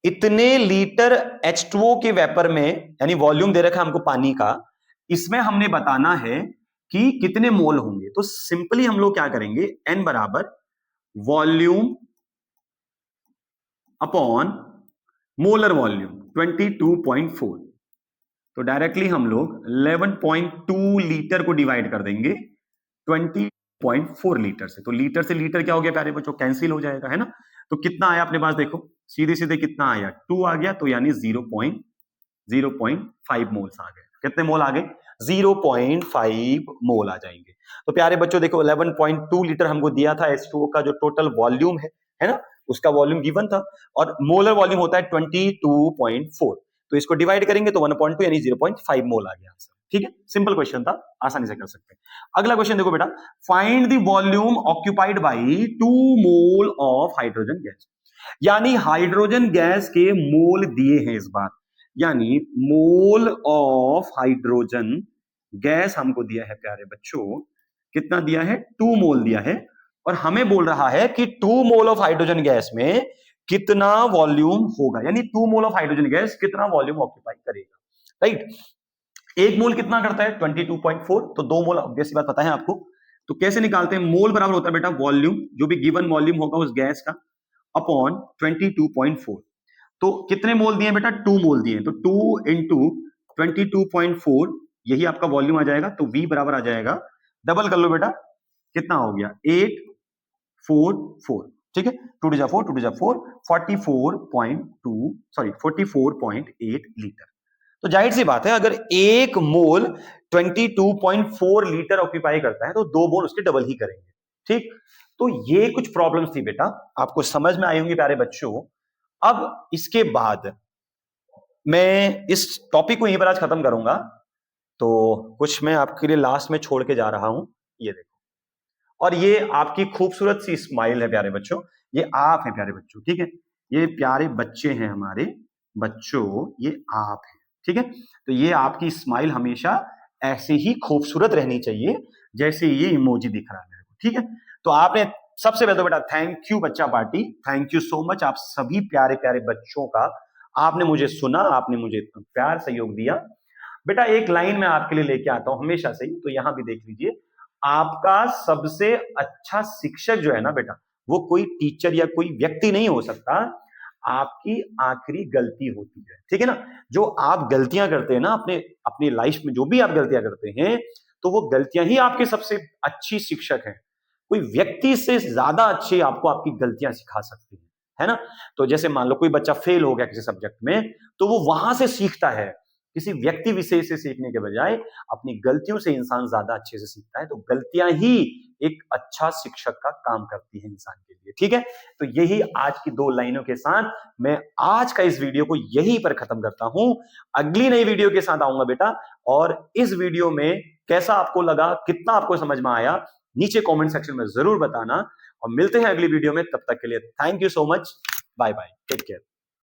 इतने लीटर H2O के वेपर में, यानी वॉल्यूम दे रखा है हमको पानी का, इसमें हमने बताना है कि कितने मोल होंगे। तो सिंपली हम लोग क्या करेंगे, N बराबर वॉल्यूम अपॉन मोलर वॉल्यूम 22.4। तो डायरेक्टली हम लोग 11.2 लीटर को डिवाइड कर देंगे 20.4 लीटर से। तो लीटर से लीटर क्या हो गया प्यारे बच्चों, कैंसिल हो जाएगा, है ना। तो कितना आया अपने पास, देखो सीधे सीधे कितना आया, 2 आ गया, तो यानी 0.5 मोल्स आ गए। कितने मोल आ गए, 0.5 मोल आ जाएंगे। तो प्यारे बच्चों देखो 11.2 लीटर हमको दिया था H2O का जो टोटल वॉल्यूम है ना, उसका वॉल्यूम गिवन था, और मोलर वॉल्यूम होता है 22.4। तो इसको डिवाइड करेंगे तो 1.2 यानी 0.5 मोल आ गया आंसर। ठीक है, सिंपल क्वेश्चन था, आसानी से कर सकते हैं। अगला क्वेश्चन देखो बेटा, find the volume occupied bye 2 mole of hydrogen gas. यानी हाइड्रोजन गैस के मोल दिए हैं इस बार, यानी मोल ऑफ हाइड्रोजन गैस हमको दिया है प्यारे बच्चों, कितना दिया है, 2 मोल दिया है, और हमें बोल रहा है कि 2 मोल ऑफ हाइड्रोजन गैस में कितना वॉल्यूम होगा, यानी 2 मोल ऑफ हाइड्रोजन गैस कितना वॉल्यूम ऑक्यूपाई करेगा। राइट, एक मोल कितना करता है 22.4, तो 2 मोल ऑब्वियस बात पता है आपको। तो कैसे निकालते हैं, मोल बराबर होता है बेटा वॉल्यूम, जो भी गिवन वॉल्यूम होगा उस गैस का, अपॉन 22.4। तो कितने मोल दिए बेटा, 2 मोल दिए, तो 2 इंटू 22.4 यही आपका वॉल्यूम आ जाएगा। तो V बराबर आ जाएगा, डबल कर लो बेटा, कितना हो गया 844। ठीक है, 2 टू जा 4, 2 टू जा 4, 44.8 लीटर। तो जाहिर सी बात है, अगर एक मोल 22.4 लीटर ऑक्यूपाई करता है तो 2 मोल उसके डबल ही करेंगे। ठीक, तो ये कुछ प्रॉब्लम्स थी बेटा, आपको समझ में आई होंगी प्यारे बच्चों। अब इसके बाद मैं इस टॉपिक को यहीं पर आज खत्म करूंगा, तो कुछ मैं आपके लिए लास्ट में छोड़ के जा रहा हूं, ये देखो, और ये आपकी खूबसूरत सी स्माइल है प्यारे बच्चों, ये आप हैं प्यारे बच्चों। ठीक है, ये प्यारे बच्चे हैं हमारे बच्चों, ये आप हैं। ठीक है, तो ये आपकी स्माइल हमेशा ऐसे ही खूबसूरत रहनी चाहिए जैसे ये इमोजी दिख रहा है मेरे को। ठीक है, तो आपने सबसे पहले तो बेटा थैंक यू बच्चा party, thank you so much आप सभी प्यारे प्यारे बच्चों का, आपने मुझे सुना, आपने मुझे इतना प्यार सहयोग दिया। बेटा एक लाइन मैं आपके लिए लेके आता हूं हमेशा से ही, तो यहां भी देख लीजिए, आपका सबसे अच्छा शिक्षक जो है ना बेटा, वो कोई टीचर या कोई व्यक्ति नहीं हो सकता, आपकी आखिरी गलती होती है। ठीक है ना, जो आप गलतियां करते हैं ना अपने अपनी लाइफ में, जो भी आप गलतियां करते हैं, तो वो गलतियां ही आपके सबसे अच्छी शिक्षक हैं। कोई व्यक्ति से ज्यादा अच्छे आपको आपकी गलतियां सिखा सकती है ना। तो जैसे मान लो कोई बच्चा फेल हो गया किसी सब्जेक्ट में, तो वो वहां से सीखता है, किसी व्यक्ति विशेष से सीखने के बजाय अपनी गलतियों से इंसान ज्यादा अच्छे से सीखता है। तो गलतियां ही एक अच्छा शिक्षक का काम करती है इंसान के लिए। ठीक है, तो यही आज की 2 लाइनों के साथ मैं आज का इस वीडियो को यहीं पर खत्म करता हूं। अगली नई वीडियो के साथ आऊंगा बेटा, और इस वीडियो में कैसा आपको लगा, कितना आपको समझ में आया, नीचे कमेंट सेक्शन में जरूर बताना, और मिलते हैं अगली वीडियो में। तब तक के लिए thank you so much, bye bye, take care.